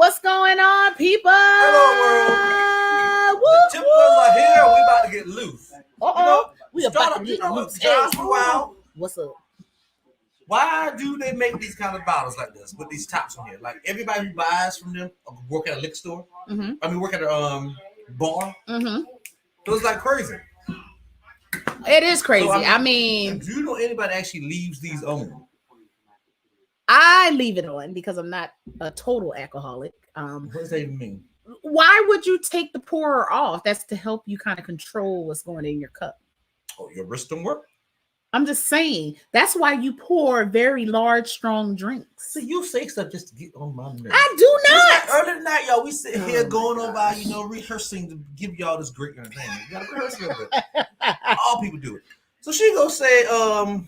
What's going on, people? Hello. to get loose. We about to get loose. What's up? Why do they make these kind of bottles like this with these tops on here? Like everybody who buys from them work at a liquor store. Mm-hmm. I mean, work at a bar. Mm-hmm. So it's like crazy. It is crazy. So, I mean, do you know anybody actually leaves these on? I leave it on because I'm not a total alcoholic. What does that even mean? Why would you take the pourer off? That's to help you kind of control what's going in your cup. Oh, your wrist don't work? I'm just saying. That's why you pour very large, strong drinks. See, you say stuff just to get on my nerves. I do not. Earlier tonight, y'all, we sit here going on by, rehearsing to give y'all this great entertainment. You gotta rehearse a little bit. All people do it. So she gonna say, well,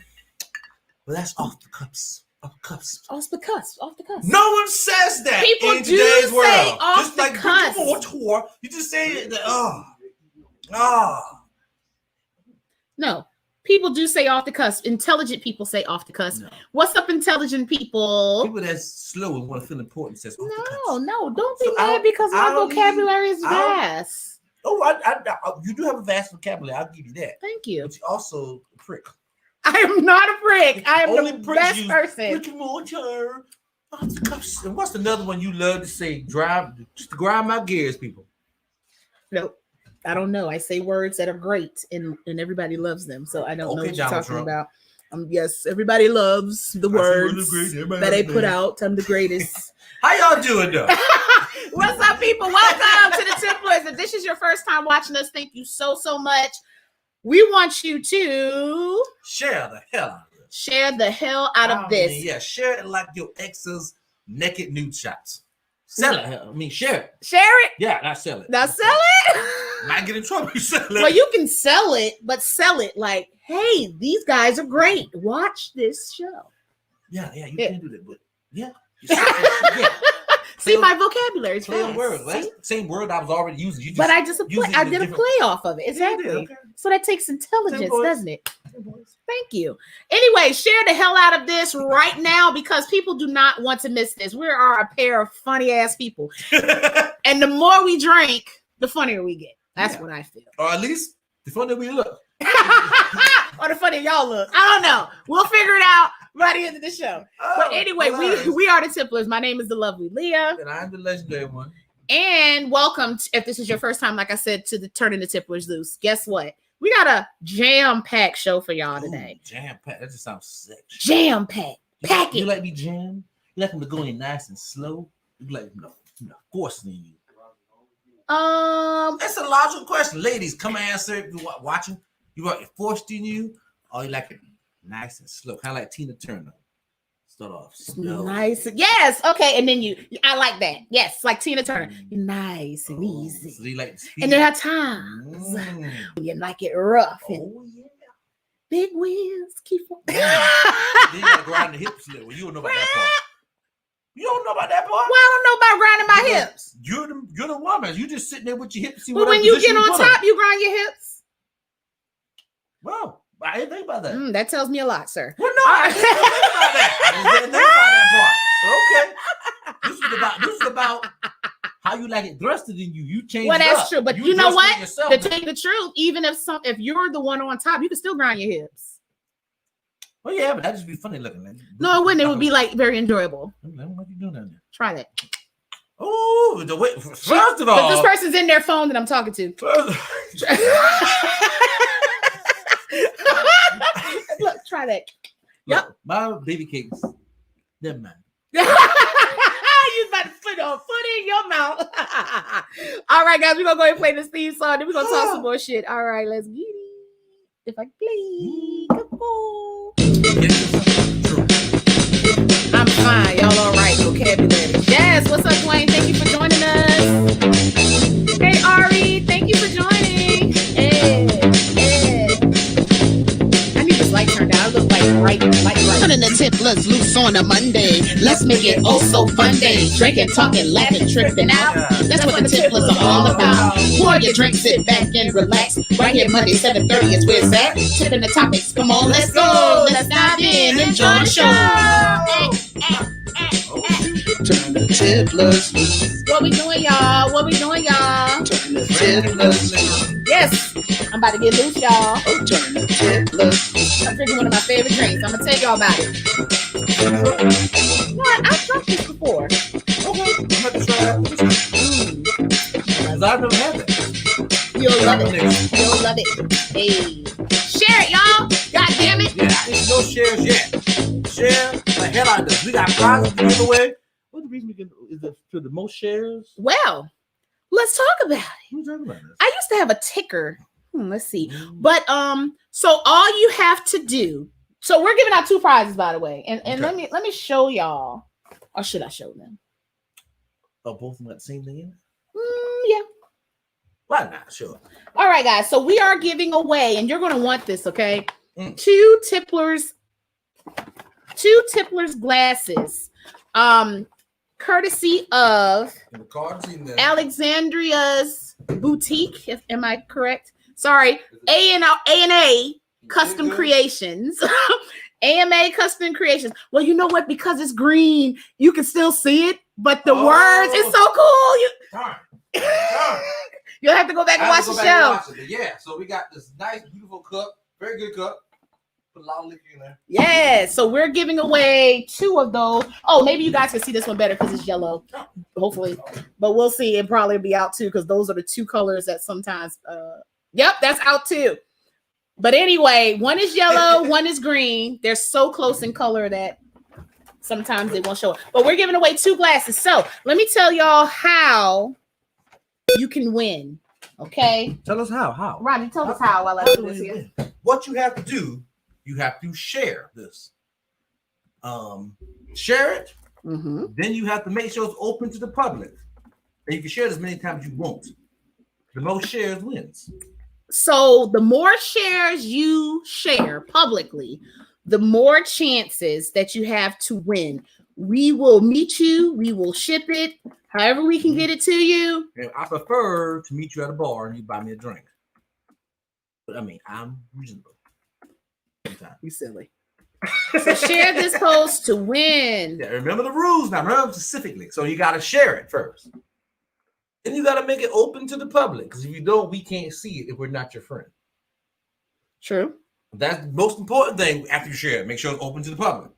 that's off the cups. Off the cups. Off the cusp. Off the cusp. No one says that people in do today's say world. Off just the like cusp. before tour, you just say that. No, people do say off the cusp. Intelligent people say off the cusp. No. What's up, intelligent people? People that's slow and want to feel important says off the cusp. No, don't be So mad because my vocabulary is vast. You do have a vast vocabulary. I'll give you that. Thank you. But you're also a prick. I am not a prick. I am Only the pricks best use person. Ricky Mortar. And what's another one you love to say? Just to grind my gears, people. Nope. I don't know. I say words that are great and everybody loves them. So I don't know what you're talking about. Yes, everybody loves the words that they put out. I'm the greatest. How y'all doing though? What's up, people? Welcome to the Tipplers. If this is your first time watching us, thank you so much. We want you to share the hell out of this. Share the hell out of this. Yeah, share it like your ex's naked nude shots. Sell it. I mean, share it. Share it? Yeah, not sell it. Now sell it? Might get in trouble. You sell it. Well, you can sell it, but sell it like, hey, these guys are great. Watch this show. Yeah, you can do that, but yeah. See, my vocabulary is same word. Same word I was already using. But I did a play off of it. Exactly. Okay. So that takes intelligence, doesn't it? Thank you. Anyway, share the hell out of this right now because people do not want to miss this. We are a pair of funny ass people. And the more we drink, the funnier we get. That's what I feel. Or at least the funnier we look. Or the funnier y'all look. I don't know. We'll figure it out by the end of the show. But anyway, we are the Tipplers. My name is the lovely Leah. And I'm the legendary one. And welcome, if this is your first time, like I said, to the Turning the Tipplers Loose. Guess what? We got a jam-packed show for y'all today. Jam-packed. That just sounds sexy. Jam-packed. Pack it. You like me jam? You like them to go in nice and slow? You like them to force in you? That's a logical question. Ladies, come answer if you're watching. You want it forced in you, or you like it nice and slow? Kind of like Tina Turner. Start off slow. Nice. Yes. Okay. And then I like that. Yes. Like Tina Turner. Nice and easy. So you like and there are times you like it rough. And big wheels keep on. Then you gotta grind the hips a little. You don't know about that part. You don't know about that part? Well, I don't know about grinding my hips. You're the woman. You just sitting there with your hips. But when you get on top, you grind your hips. Well, I didn't think about that. That tells me a lot, sir. Well, no, I didn't think about that. I didn't think about that part. Okay. This is about how you like it thrusted in you. You changed. Well, that's true. But you know what? To tell you the truth, even if you're the one on top, you can still grind your hips. Well, yeah, but that'd just be funny looking. No, it wouldn't. It would be like very enjoyable. What you doing down there? Try that. Oh, first of all, but this person's in their phone that I'm talking to. Look, try that. Yep. My baby cakes. Never mind. You about to put a foot in your mouth. All right, guys, we're gonna go ahead and play this theme song. Then we're gonna talk some more shit. All right, let's get it. If I please, come on. I'm fine. Y'all all right? Vocabulary. Yes. What's up, Dwayne? Thank you for joining us. Hey, Ari. Thank you for joining. Hey. I need this light turned down. I look like right. Turning the Tipplers loose on a Monday. Let's make it oh so fun day. Drinking, talking, laughing, tripping out. That's what the Tipplers are all about. Pour your drink, sit back and relax. Right here Monday 7:30 is where it's at. Tipping the topics. Come on, let's go. Let's dive in. Enjoy the show. Turn the Tipplers loose. What we doing, y'all? Turn the Tipplers loose. Yes, I'm about to get loose, y'all. Tipplers. I'm drinking one of my favorite drinks. I'm gonna tell y'all about it. No, I've drunk this before. Okay, I'm about to try that. Because I've never had that. You'll love it. You'll love it. Hey, share it, y'all. God damn it. Yeah, there's no shares yet. Share the hell out of this. We got prizes to give away. What's the reason we can? Is it for the most shares? Well, let's talk about it. Who's talking about this? I used to have a ticker. Let's see. But so all you have to do. So we're giving out 2 prizes, by the way. And Okay. let me show y'all. Or should I show them? Oh, both of them got the same thing in it? Yeah. Why not? Sure. All right, guys. So we are giving away, and you're going to want this, okay? Mm. 2 Tipplers glasses. Courtesy of And the card's in there. Alexandria's Boutique. Am I correct? Sorry. A&A Custom Creations. AMA Custom Creations. Well, you know what? Because it's green, you can still see it, but the words is so cool. Darn. You'll have to go back and watch the show. Yeah, so we got this nice, beautiful cup. Very good cup. Put a lot of liquor in there. Yeah, so we're giving away 2 of those. Oh, maybe you guys can see this one better because it's yellow. Hopefully. But we'll see. It'll probably be out too because those are the 2 colors that sometimes yep, that's out too. But anyway, one is yellow, one is green. They're so close in color that sometimes they won't show up. But we're giving away 2 glasses. So let me tell y'all how you can win. Okay. Tell us how. Rodney, tell us how while I do this here. What you have to do, you have to share this. Share it. Mm-hmm. Then you have to make sure it's open to the public. And you can share it as many times as you want. The most shares wins. So the more shares you share publicly, the more chances that you have to win. We will meet you. We will ship it. However we can get it to you. And I prefer to meet you at a bar and you buy me a drink. But I mean, I'm reasonable. Sometimes. You silly. So share this post to win. Yeah, remember the rules now. Remember specifically. So you got to share it first. Then you got to make it open to the public. Because if you don't, we can't see it if we're not your friend. True. That's the most important thing after you share it. Make sure it's open to the public.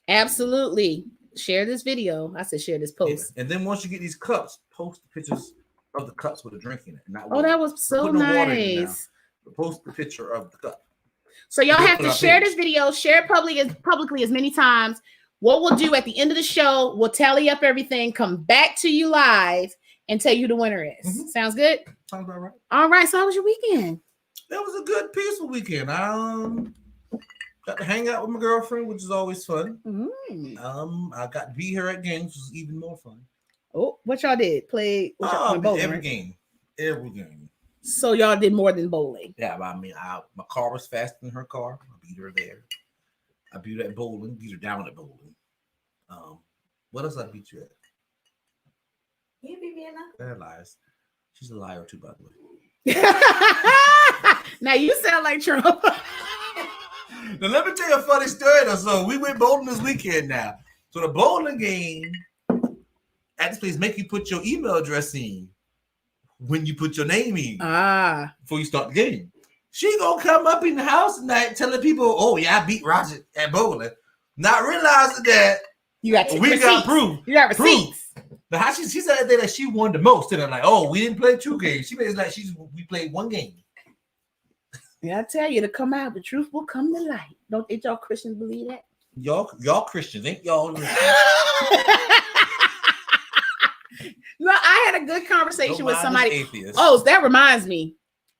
Absolutely. Share this video. I said share this post. Yeah. And then once you get these cups, post the pictures of the cups with a drink in it. Not Oh, that was so nice. Post the picture of the cup. So y'all have to share this video, share it publicly as many times. What we'll do at the end of the show, we'll tally up everything, come back to you live, and tell you who the winner is. Mm-hmm. Sounds good? Sounds about right. All right. So how was your weekend? That was a good, peaceful weekend. Got to hang out with my girlfriend, which is always fun. Mm. I got to be here at games, which was even more fun. Oh, what y'all did? Play bowling, every right? game. Every game. So y'all did more than bowling. Yeah, I mean, my car was faster than her car. I beat her there. I beat her at bowling. Beat her down at bowling. What else I beat you at? You beat me enough. That lies. She's a liar too, by the way. Now you sound like Trump. Now let me tell you a funny story. So we went bowling this weekend now. So the bowling game at this place make you put your email address in when you put your name in before you start the game. She gonna come up in the house tonight telling people, "Oh yeah, I beat Roger at bowling," not realizing that you got got proof. You got receipts. Now how she said that day that she won the most, and I'm like, "Oh, we didn't play 2 games." She made it like we played 1 game. Yeah, I tell you to come out, the truth will come to light. Don't y'all Christians believe that? Y'all Christians, ain't y'all? No, I had a good conversation with somebody. Oh, that reminds me.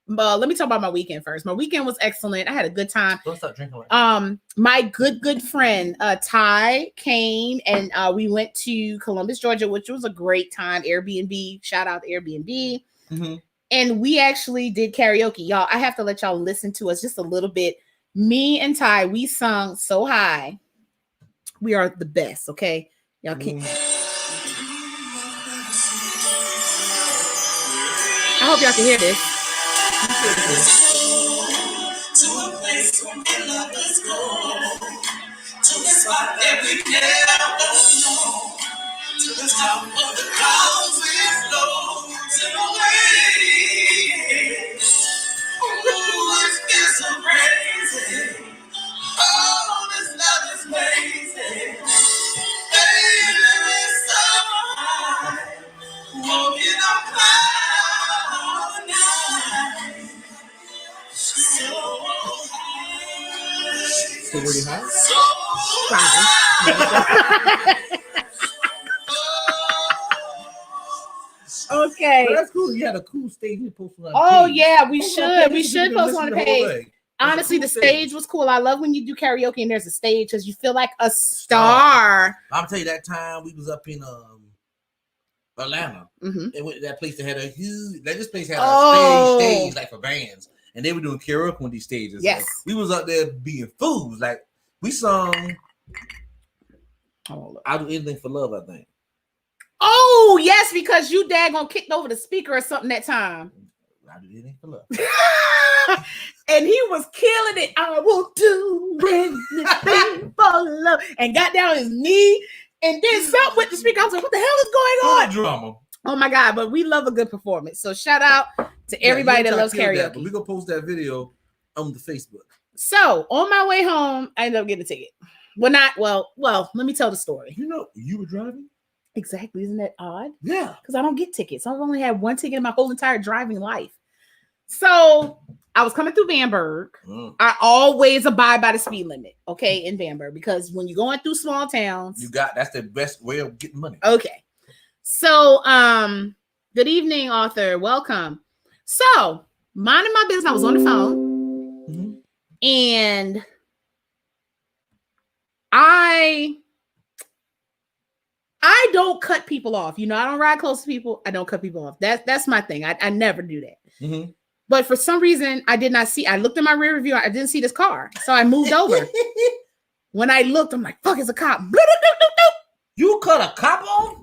Let me talk about my weekend first. My weekend was excellent. I had a good time. Don't stop drinking. Right. My good friend Ty came and we went to Columbus, Georgia, which was a great time. Airbnb, shout out to Airbnb. Mm-hmm. And we actually did karaoke. Y'all, I have to let y'all listen to us just a little bit. Me and Ty, we sung so high. We are the best, okay? Y'all can't. I hope y'all can hear this. To a place where my lovers go, to the spot that we never know, to the top of the clouds we float away. So were you high? Okay. But that's cool. You had a cool stage. You posted on Oh page. yeah, we Post on should. page We so should people can post on the listen to whole page. thing. Honestly, It's a the cool stage was cool. I love when you do karaoke and there's a stage because you feel like a star. I'll tell you that time we was up in Atlanta. Mm-hmm. And went to that place that had a huge. This place had Oh. a stage like for bands, and they were doing karaoke on these stages. Yes. So we was up there being fools. Like we sung. I'll do anything for love. I think. Oh yes, because you daggone kicked over the speaker or something that time. I'll do anything for love. And he was killing it. I will do anything for love. And got down on his knee and did something with the speaker. I was like, what the hell is going on? Drama. Oh my God, but we love a good performance. So shout out to everybody that loves karaoke. But we're gonna post that video on the Facebook. So on my way home, I ended up getting a ticket. Well, let me tell the story. You know, you were driving? Exactly. Isn't that odd? Yeah. Because I don't get tickets. I've only had one ticket in my whole entire driving life. So I was coming through Bamberg. I always abide by the speed limit, okay, in Bamberg, because when you're going through small towns, that's the best way of getting money. Okay. So, good evening, Arthur. Welcome. So, minding my business, I was on the phone, and I don't cut people off. You know, I don't ride close to people. I don't cut people off. That's my thing. I never do that. Mm-hmm. But for some reason, I did not see. I looked in my rear view. I didn't see this car, so I moved over. When I looked, I'm like, "Fuck, it's a cop!" You cut a cop off?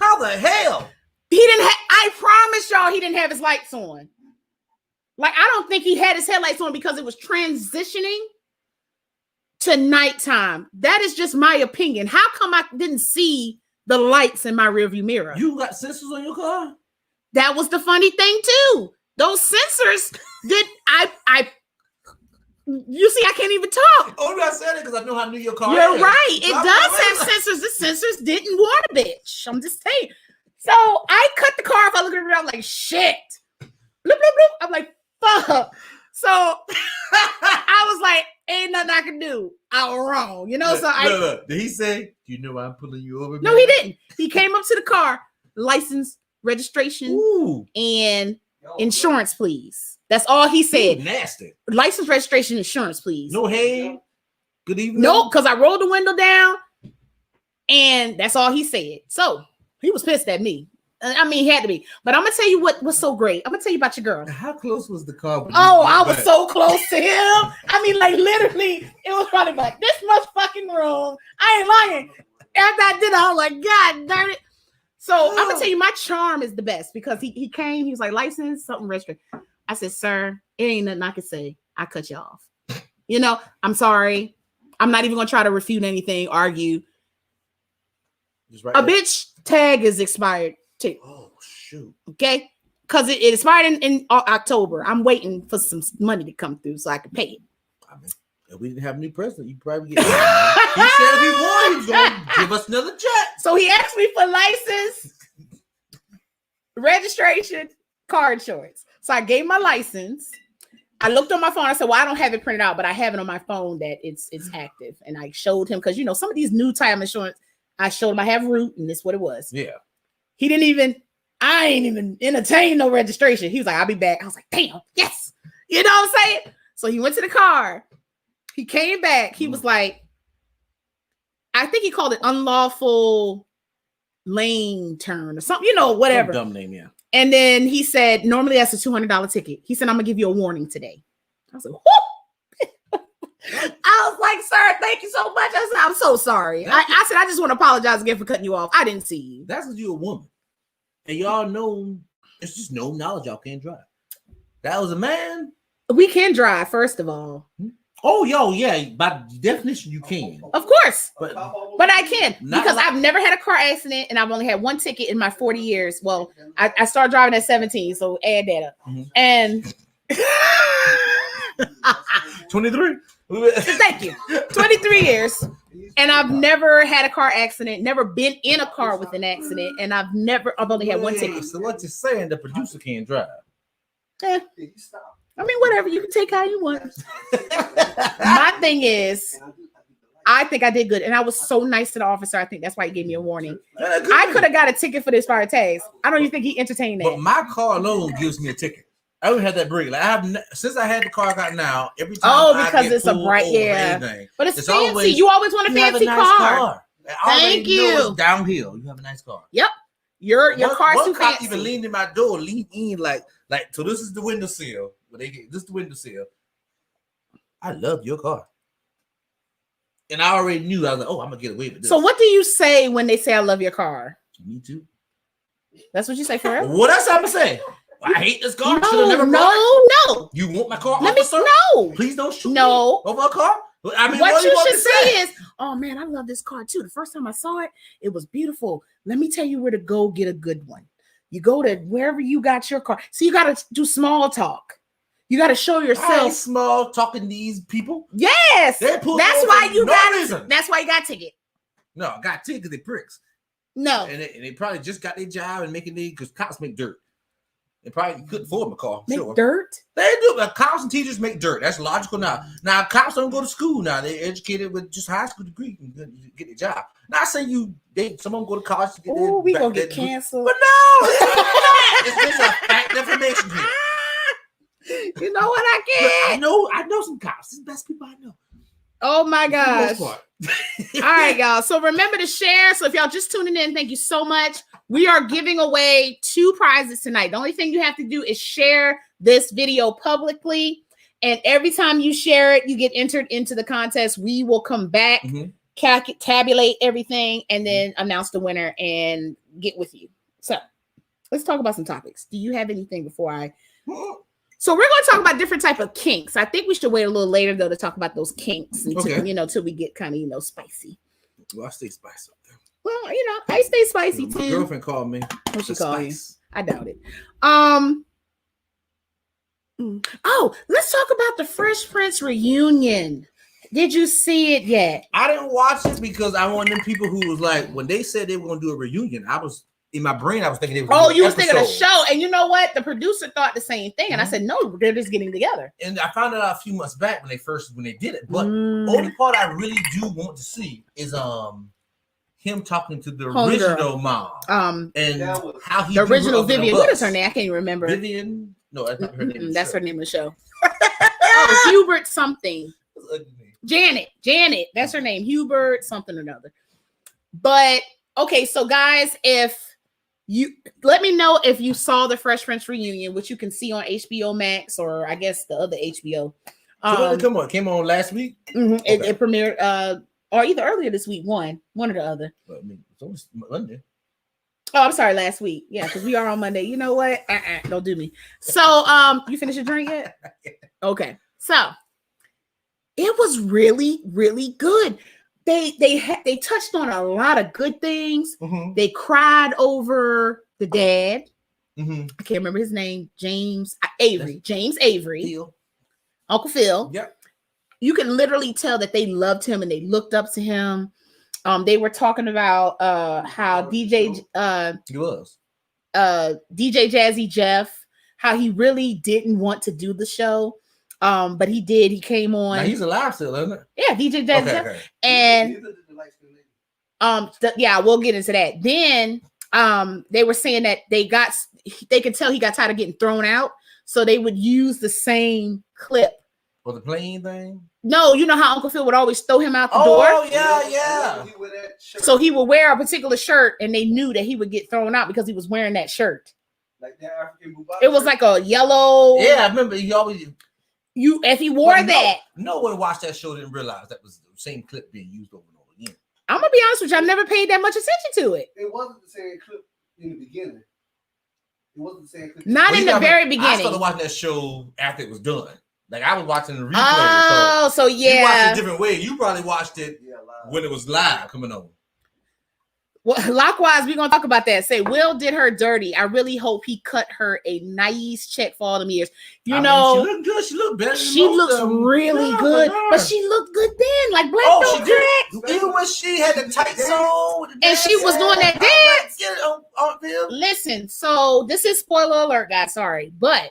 How the hell? He didn't have. I promise y'all, he didn't have his lights on. Like, I don't think he had his headlights on because it was transitioning to nighttime. That is just my opinion. How come I didn't see the lights in my rearview mirror? You got sensors on your car? That was the funny thing too. Those sensors did. You see, I can't even talk. Oh, I said it because I know how new your car You're is. right. It does have sensors. The sensors didn't warn a bitch. I'm just saying. So I cut the car off. I look at it. I'm like, shit. Bloop, bloop, bloop. I'm like, fuck. So I was like, ain't nothing I can do. I was wrong. You know, look. Did he say, you know I'm pulling you over? No, he didn't. He came up to the car, license, registration, and insurance, please. That's all he said. Nasty. License, registration, insurance, please. No, hey. Good evening. Nope, because I rolled the window down, and that's all he said. So he was pissed at me. I mean, he had to be. But I'm gonna tell you what was so great. I'm gonna tell you about your girl. How close was the car? Oh, I was so close to him. I mean, like literally, it was probably like this much fucking room. I ain't lying. After I did it, I was like, God darn it. So I'm gonna tell you, my charm is the best because he came. He was like, license, something registered. I said, sir, it ain't nothing I can say. I cut you off. You know, I'm sorry. I'm not even gonna try to refute anything, argue. Right a bitch tag is expired too. Oh shoot. Okay, because it expired in October. I'm waiting for some money to come through so I can pay it. I mean, if we didn't have a new president, you probably get. He said if he won, he was gonna give us another check. So he asked me for license, registration, car insurance. So I gave my license. I looked on my phone. I said, well, I don't have it printed out, but I have it on my phone that it's active. And I showed him because, you know, some of these new type insurance, I showed him I have root and this is what it was. Yeah. I ain't even entertain no registration. He was like, I'll be back. I was like, damn, yes. You know what I'm saying? So he went to the car. He came back. He was like, I think he called it unlawful lane turn or something, you know, whatever. Some dumb name, yeah. And then he said, normally that's a $200 ticket. He said, I'm going to give you a warning today. I was like, whoo! I was like, sir, thank you so much. I said, I'm so sorry. I said, I just want to apologize again for cutting you off. I didn't see you. That's because you're a woman. And y'all know, it's just no knowledge. Y'all can't drive. That was a man. We can drive, first of all. Oh, yeah. By definition, you can. Of course. But I can. Because I've never had a car accident and I've only had one ticket in my 40 years. Well, I started driving at 17, so add that up. Mm-hmm. And 23. Thank you. 23 years. And I've never had a car accident, never been in a car with an accident, and I've only had one ticket. So what you're saying, the producer can't drive. I mean, whatever, you can take how you want. My thing is, I think I did good, and I was so nice to the officer. I think that's why he gave me a warning. I could have got a ticket for this fire tags. I don't even think he entertained that. But my car alone gives me a ticket. I don't have that break. Like since I had the car I got now, every time because it's a bright, anything, but it's fancy. Always, you always want a fancy car. Thank you. It's downhill. You have a nice car. Yep. Your car's too fancy. Even leaned in my door, leaned in like. So this is the windowsill. This is the windowsill. I love your car. And I already knew. I was like, oh, I'm gonna get away with this. So what do you say when they say I love your car? Me too. That's what you say forever? What else I'm gonna say? I hate this car. No. You want my car? No. Please don't shoot me over a car. I mean, what you should say is, oh man, I love this car too. The first time I saw it, it was beautiful. Let me tell you where to go get a good one. You go to wherever you got your car. So you got to do small talk. You got to show yourself. Small talking these people. Yes. That's why you got. That's why you got ticket. No, I got ticket because they pricks. No. And they probably just got their job and making because cops make dirt. They probably couldn't afford my car. Make dirt? They do. But cops and teachers make dirt. That's logical now. Now, cops don't go to school now. They're educated with just high school degree and get their job. Now, I say some of them go to college to get their... we going to get canceled. But no! It's just a fact information here. You know what I can? I know some cops. It's the best people I know. Oh, my gosh. All right, y'all. So remember to share. So if y'all just tuning in, thank you so much. We are giving away 2 prizes tonight. The only thing you have to do is share this video publicly. And every time you share it, you get entered into the contest. We will come back, tabulate everything, and then announce the winner and get with you. So let's talk about some topics. Do you have anything before I... So we're going to talk about different type of kinks. I think we should wait a little later, though, to talk about those kinks until, till we get kind of, spicy. Well, I stay spicy. Well, I stay spicy too. My girlfriend called me. What she call you? I doubt it. Oh, let's talk about the Fresh Prince reunion. Did you see it yet? I didn't watch it because I wanted them people who was like, when they said they were going to do a reunion, I was in my brain, I was thinking they were going to do you was thinking of show. And you know what? The producer thought the same thing. And I said, no, they're just getting together. And I found out a few months back when they did it. But only part I really do want to see is him talking to the original mom. And how he the original Vivian. What is her name? I can't even remember. Vivian? No, that's not her name. That's her name of the show. Hubert something. Janet. That's her name. Hubert something or another. But okay, so guys, if you let me know if you saw the Fresh Prince reunion, which you can see on HBO Max or I guess the other HBO. So it came on last week. Okay. It premiered or either earlier this week, one or the other. I mean, it's only Monday. Oh, I'm sorry, last week. Yeah, because we are on Monday. You know what? Don't do me. So, you finished your drink yet? Okay. So, it was really, really good. They touched on a lot of good things. They cried over the dad. I can't remember his name. James Avery. Phil. Uncle Phil. Yep. You can literally tell that they loved him and they looked up to him. They were talking about how DJ Jazzy Jeff, how he really didn't want to do the show. But he did. He came on. Now he's alive still, isn't it? Yeah, DJ Jazzy Jeff. Okay. And we'll get into that. Then they were saying that they could tell he got tired of getting thrown out, so they would use the same clip. For the plane thing? No, you know how Uncle Phil would always throw him out the door? Oh, yeah. So he would wear a particular shirt, and they knew that he would get thrown out because he was wearing that shirt. Like that African Bubba. It was like a yellow. Yeah, I remember he always. If he wore that. No one watched that show didn't realize that was the same clip being used over and over again. I'm going to be honest with you. I never paid that much attention to it. It wasn't the same clip in the beginning. It wasn't the same clip. Not in the very beginning. I started watching that show after it was done. Like I was watching the replay. Oh, so yeah. You watched it a different way. You probably watched it when it was live coming on. Well, likewise, we're gonna talk about that. Say Will did her dirty. I really hope he cut her a nice check for all them years. She looked good. She looked better. She looks really good, but she looked good then, like black don't crack. Even when she had the tights on, and she was doing that dance. Listen, so this is spoiler alert, guys. Sorry, but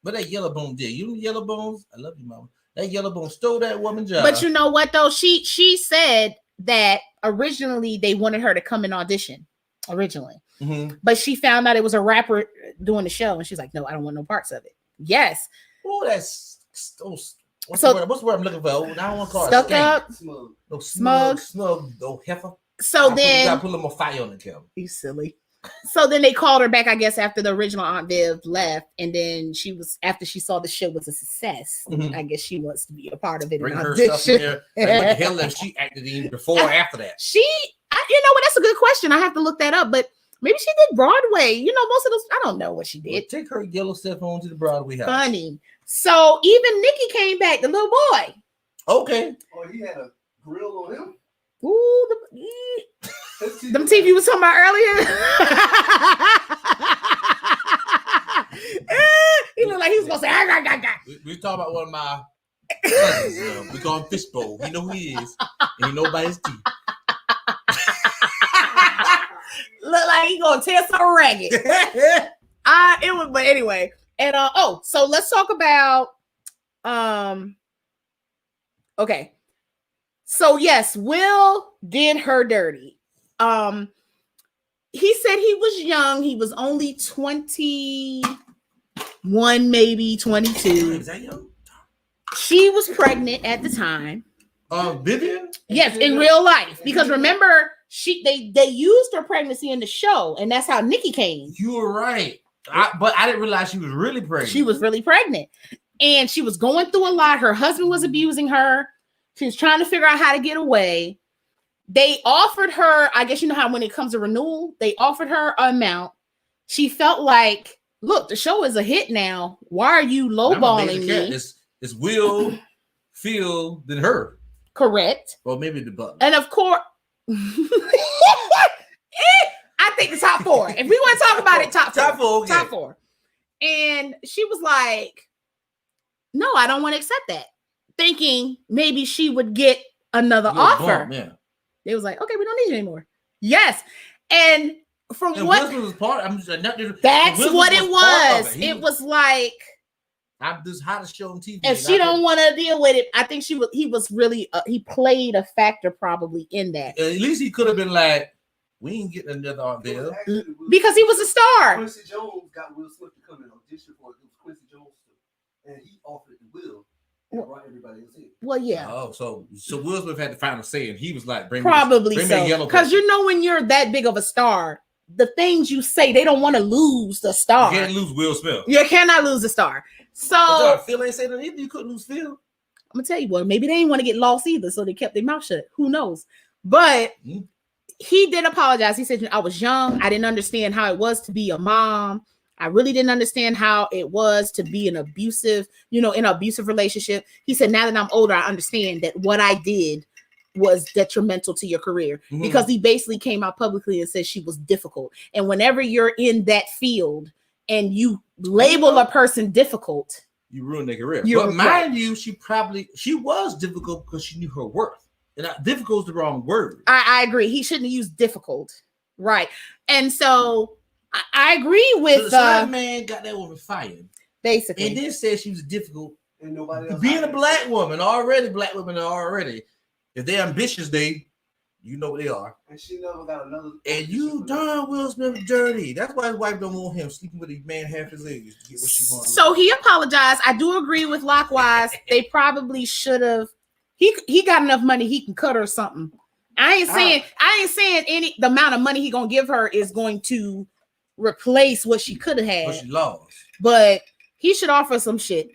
that yellow bone did. You yellow bones. I love you, mama. That yellow bone stole that woman's job. But you know what though? She said that originally they wanted her to come and audition originally, but she found out it was a rapper doing the show, and she's like, "No, I don't want no parts of it." Yes. Oh, that's what's the word I'm looking for? I don't want to call it stuck up, smug, no heifer. So then, I put a little more fire on the camera. You silly. So then they called her back, I guess, after the original Aunt Viv left, and then after she saw the show was a success. I guess she wants to be a part of it. Bring her stuff in there. Like, what the hell if she acted in before or after that? You know what? That's a good question. I have to look that up, but maybe she did Broadway. You know, most of those, I don't know what she did. Well, take her yellow cell phone to the Broadway house. Funny. So even Nikki came back, the little boy. Okay. Oh, he had a grill on him? Ooh, them teeth you was talking about earlier. He looked like he was gonna say, we talking about one of my cousins. We call him Fishbowl. He know who he is, and he know about his teeth. Look like he gonna tear something ragged. But anyway, and so let's talk about okay. So yes, Will did her dirty. He said he was young. He was only 21, maybe 22. Is that young? She was pregnant at the time. Vivian? Yes, in real life. Because remember, they used her pregnancy in the show, and that's how Nikki came. You were right. But I didn't realize she was really pregnant. She was really pregnant. And she was going through a lot. Her husband was abusing her. She was trying to figure out how to get away. They offered her, I guess you know how when it comes to renewal, they offered her an amount. She felt like, look, the show is a hit now. Why are you lowballing me? It's Will, Phil, then her. Correct. Or maybe the butler. And of course, I think the top four. If we want to talk about it, top four. Okay. Top four. And she was like, no, I don't want to accept that. Thinking maybe she would get another offer. Bump, yeah. They was like, okay, we don't need you anymore. Yes. And from what was part, that's what it was. It was like I'm just how to show on TV. And she don't want to deal with it. I think he was really he played a factor probably in that. At least he could have been like, we ain't getting another Aunt Viv. Because he was a star. Quincy Jones got Will Smith to come in audition for it. It was Quincy Jones and he offered it to Will. Everybody else in. Well, yeah. Oh, so Will Smith had the final say, and he was like, bring probably me so. Because you know when you're that big of a star, the things you say, they don't want to lose the star. You can't lose Will Smith. You cannot lose the star. So Phil ain't saying that either. You couldn't lose Phil. I'm gonna tell you what. Maybe they didn't want to get lost either, so they kept their mouth shut. Who knows? But he did apologize. He said, "I was young. I didn't understand how it was to be a mom. I really didn't understand how it was to be in an abusive relationship." He said, now that I'm older, I understand that what I did was detrimental to your career because he basically came out publicly and said she was difficult. And whenever you're in that field and you label a person difficult, you ruin their career. But mind you, she was difficult because she knew her worth. And difficult is the wrong word. I agree. He shouldn't have used difficult. Right. And so I agree with so that man got that woman fired. Basically. And then said she was difficult. And nobody else being a black woman, black women are already. If they're ambitious, you know what they are. And she never got another. And you done Will Smith dirty. That's why his wife don't want him sleeping with a man half his age. To get what she wants. So he apologized. I do agree with likewise. They probably should have. He got enough money. He can cut her something. I ain't saying the amount of money he gonna give her is going to replace what she could have had. But she lost. But he should offer something.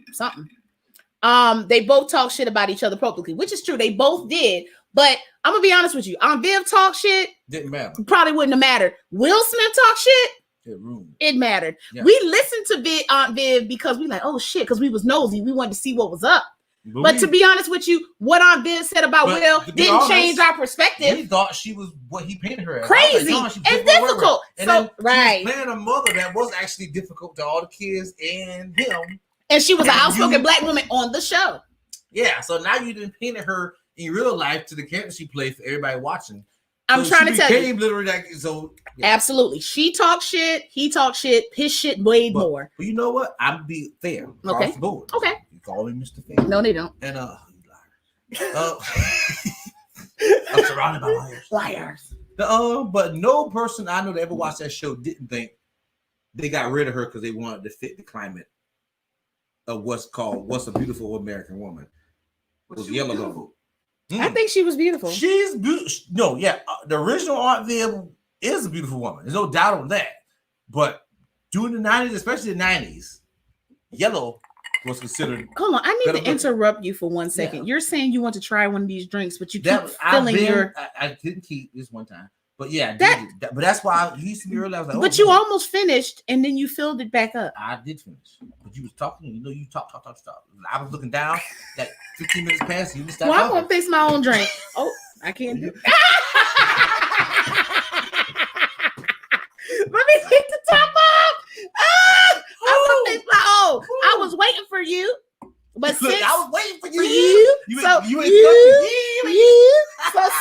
They both talk shit about each other publicly, which is true. They both did. But I'm gonna be honest with you. Aunt Viv talk shit. Didn't matter. Probably wouldn't have mattered. Will Smith talk shit. It mattered. Yeah. We listened to Aunt Viv because we like, oh shit, because we was nosy. We wanted to see what was up. But to be honest with you, what Aunt Viv said about Will didn't change our perspective. We thought she was what he painted her as. Crazy and difficult. And so, right. She was playing a mother that was actually difficult to all the kids and him. And she was an outspoken black woman on the show. Yeah, so now you didn't paint her in real life to the character she played for everybody watching. I'm trying to tell you. Literally like, so, yeah. Absolutely. She talks shit. He talks shit. His shit weighed more. But you know what? I'm be fair. Okay. The board. Okay. You call me Mr. Fair. No, they don't. And I'm surrounded by liars. Liars. But no person I know that ever watched that show didn't think they got rid of her because they wanted to fit the climate of what's a beautiful American woman. It was Yellow Gold. I think she was beautiful. She's beautiful. No, yeah. The original Aunt Viv is a beautiful woman. There's no doubt on that. But during the 90s, especially the 90s, Yellow was considered. Come on, I need to interrupt you for 1 second. Yeah. You're saying you want to try one of these drinks, but you keep filling your. I didn't keep this one time. But yeah, but that's why you used to be early. I was like, but you almost finished and then you filled it back up. I did finish, but you was talking. You know, you talk. I was looking down. That 15 minutes passed. You started. Well, I'm gonna fix my own drink. Oh, I can't do. Let me take the top off. I'm gonna fix my own. I was waiting for you. But look, since I was waiting for you. You so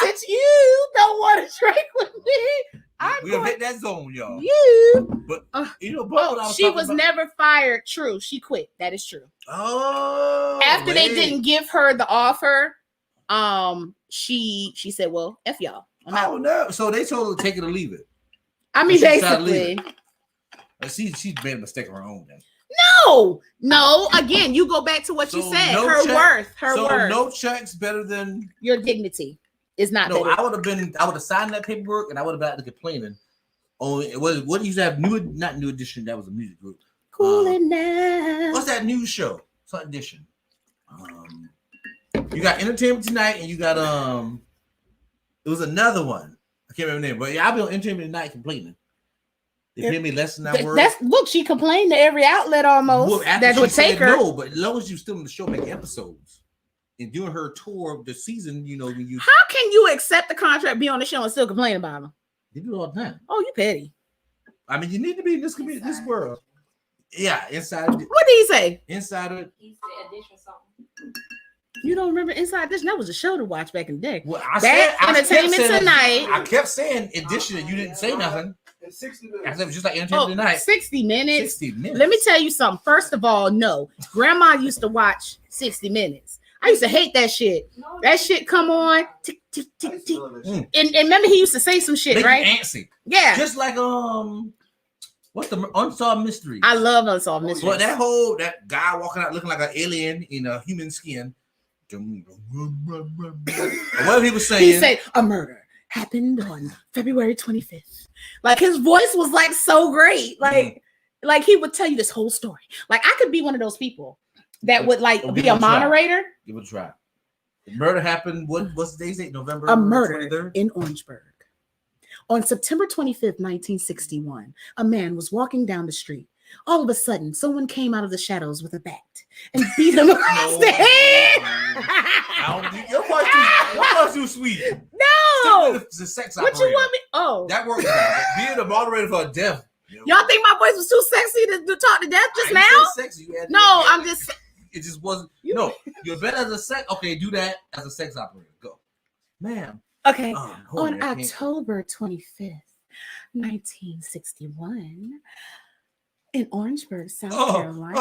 since you don't want to drink with me, we'll hit that zone, y'all. But you know, she was never fired. True, she quit. That is true. Oh, after they didn't give her the offer, she said, "Well, f y'all." Oh no! So they told her to take it or leave it. I mean, basically, she's made a mistake of her own. Then. No. Again, you go back to what you said. Her worth. No checks better than your dignity is not. No, better. I would have signed that paperwork, and I would have been out complaining. Oh, what used to have not New Edition? That was a music group. Cooling down. What's that news show? Something Edition. You got Entertainment Tonight, and you got It was another one. I can't remember the name, but yeah, I'll be on Entertainment Tonight complaining. They pay me less than that word. Look, she complained to every outlet almost. Well, that would take her. No, but as long as you still in the show, make episodes and doing her tour of the season, you know, when you. How can you accept the contract, be on the show, and still complain about them? They do it all the time. Oh, you petty. I mean, you need to be in this community, this world. Yeah, Inside. What did he say? Inside. He said Edition something. You don't remember Inside Edition? That was a show to watch back in the day. Well, Entertainment Tonight. I kept saying Edition, and you didn't say nothing. 60 minutes. I said it was just like Entertainment Tonight. 60 minutes. 60 minutes. Let me tell you something. First of all, no. Grandma used to watch 60 Minutes. I used to hate that shit. That shit come on. Tick, tick, tick, tick. And remember he used to say some shit, right? Antsy. Yeah. Just like what's the Unsolved Mystery? I love Unsolved Mystery. Well, that guy walking out looking like an alien in a human skin. What he was saying? He said a murder happened on February 25th. Like his voice was like so great. Like he would tell you this whole story. Like I could be one of those people that would like be a moderator. Give it a try. The murder happened. What's the date? November. A murder 23rd? in Orangeburg. On September 25th, 1961, a man was walking down the street. All of a sudden, someone came out of the shadows with a bat and beat him across the head. Your voice too sweet. No, it's a sex operator. What you want me? Oh, that works. Being a moderator for a deaf. Y'all think my voice was too sexy to talk to death just now? Sexy. No, I'm just. It just wasn't. No, you're better as a sex. Okay, do that as a sex operator. Go, ma'am. Okay. On October 25th, 1961. In Orangeburg, South Carolina.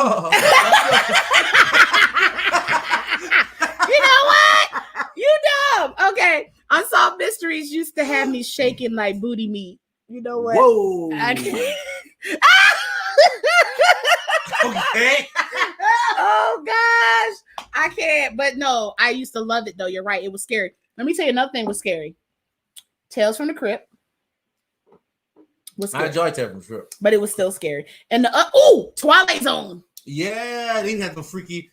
You know what? You dumb. Okay. Unsolved Mysteries used to have me shaking like booty meat. You know what? Whoa. I can't. Okay. Oh gosh. I can't. But no, I used to love it though. You're right. It was scary. Let me tell you another thing was scary. Tales from the Crypt. I enjoyed Tales from the Crypt, but it was still scary. And the Twilight Zone. Yeah, they had some freaky.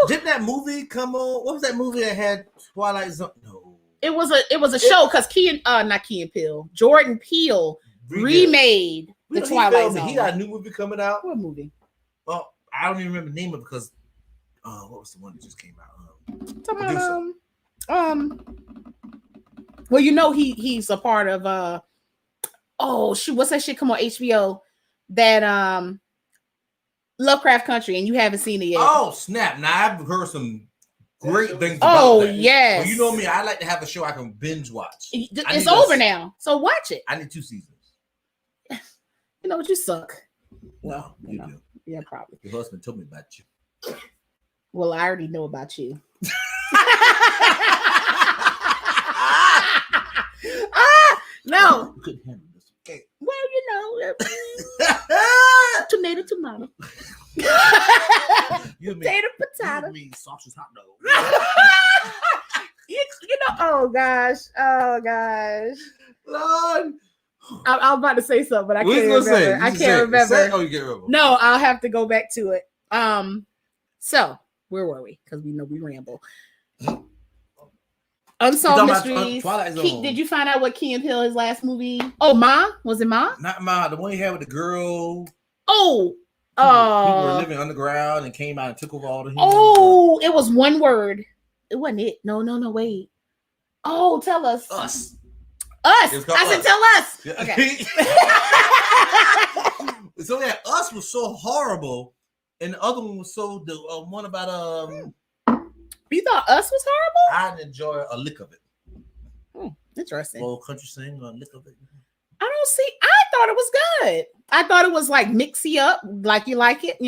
Didn't that movie come on? What was that movie that had Twilight Zone? No, it was a show because Jordan Peele remade the Twilight Zone. He got a new movie coming out. What movie? Well, I don't even remember the name of it because What was the one that just came out? Well, you know he's a part of what's that shit come on HBO? That Lovecraft Country, and you haven't seen it yet. Oh snap! Now I've heard some great things about that. Yes. Well, you know me, I like to have a show I can binge watch. It's over now, so watch it. I need 2 seasons. You know what? You suck. Well, you do. Yeah, probably. Your husband told me about you. Well, I already know about you. No. You couldn't handle this. Okay. Well, tomato. Potato. Me sausage hot dog. Oh gosh. Lord. I was about to say something, but I can't remember. I can't remember. Oh, you can't remember. No, I'll have to go back to it. So where were we? Because we know we ramble. Unsolved Mysteries. Did you find out what Key and Peele, his last movie? Oh, Ma? Was it Ma? Not Ma. The one he had with the girl. Oh. People were living underground and came out and took over all the humans. Oh, it was one word. It wasn't it. No, wait. Oh, tell us. Us. I said tell us. Yeah. Okay. So yeah, Us was so horrible, and the other one was so the one about You thought Us was horrible? I enjoy a lick of it. Interesting. Old country sing, a lick of it. I thought it was good. I thought it was like mixy up, like you like it,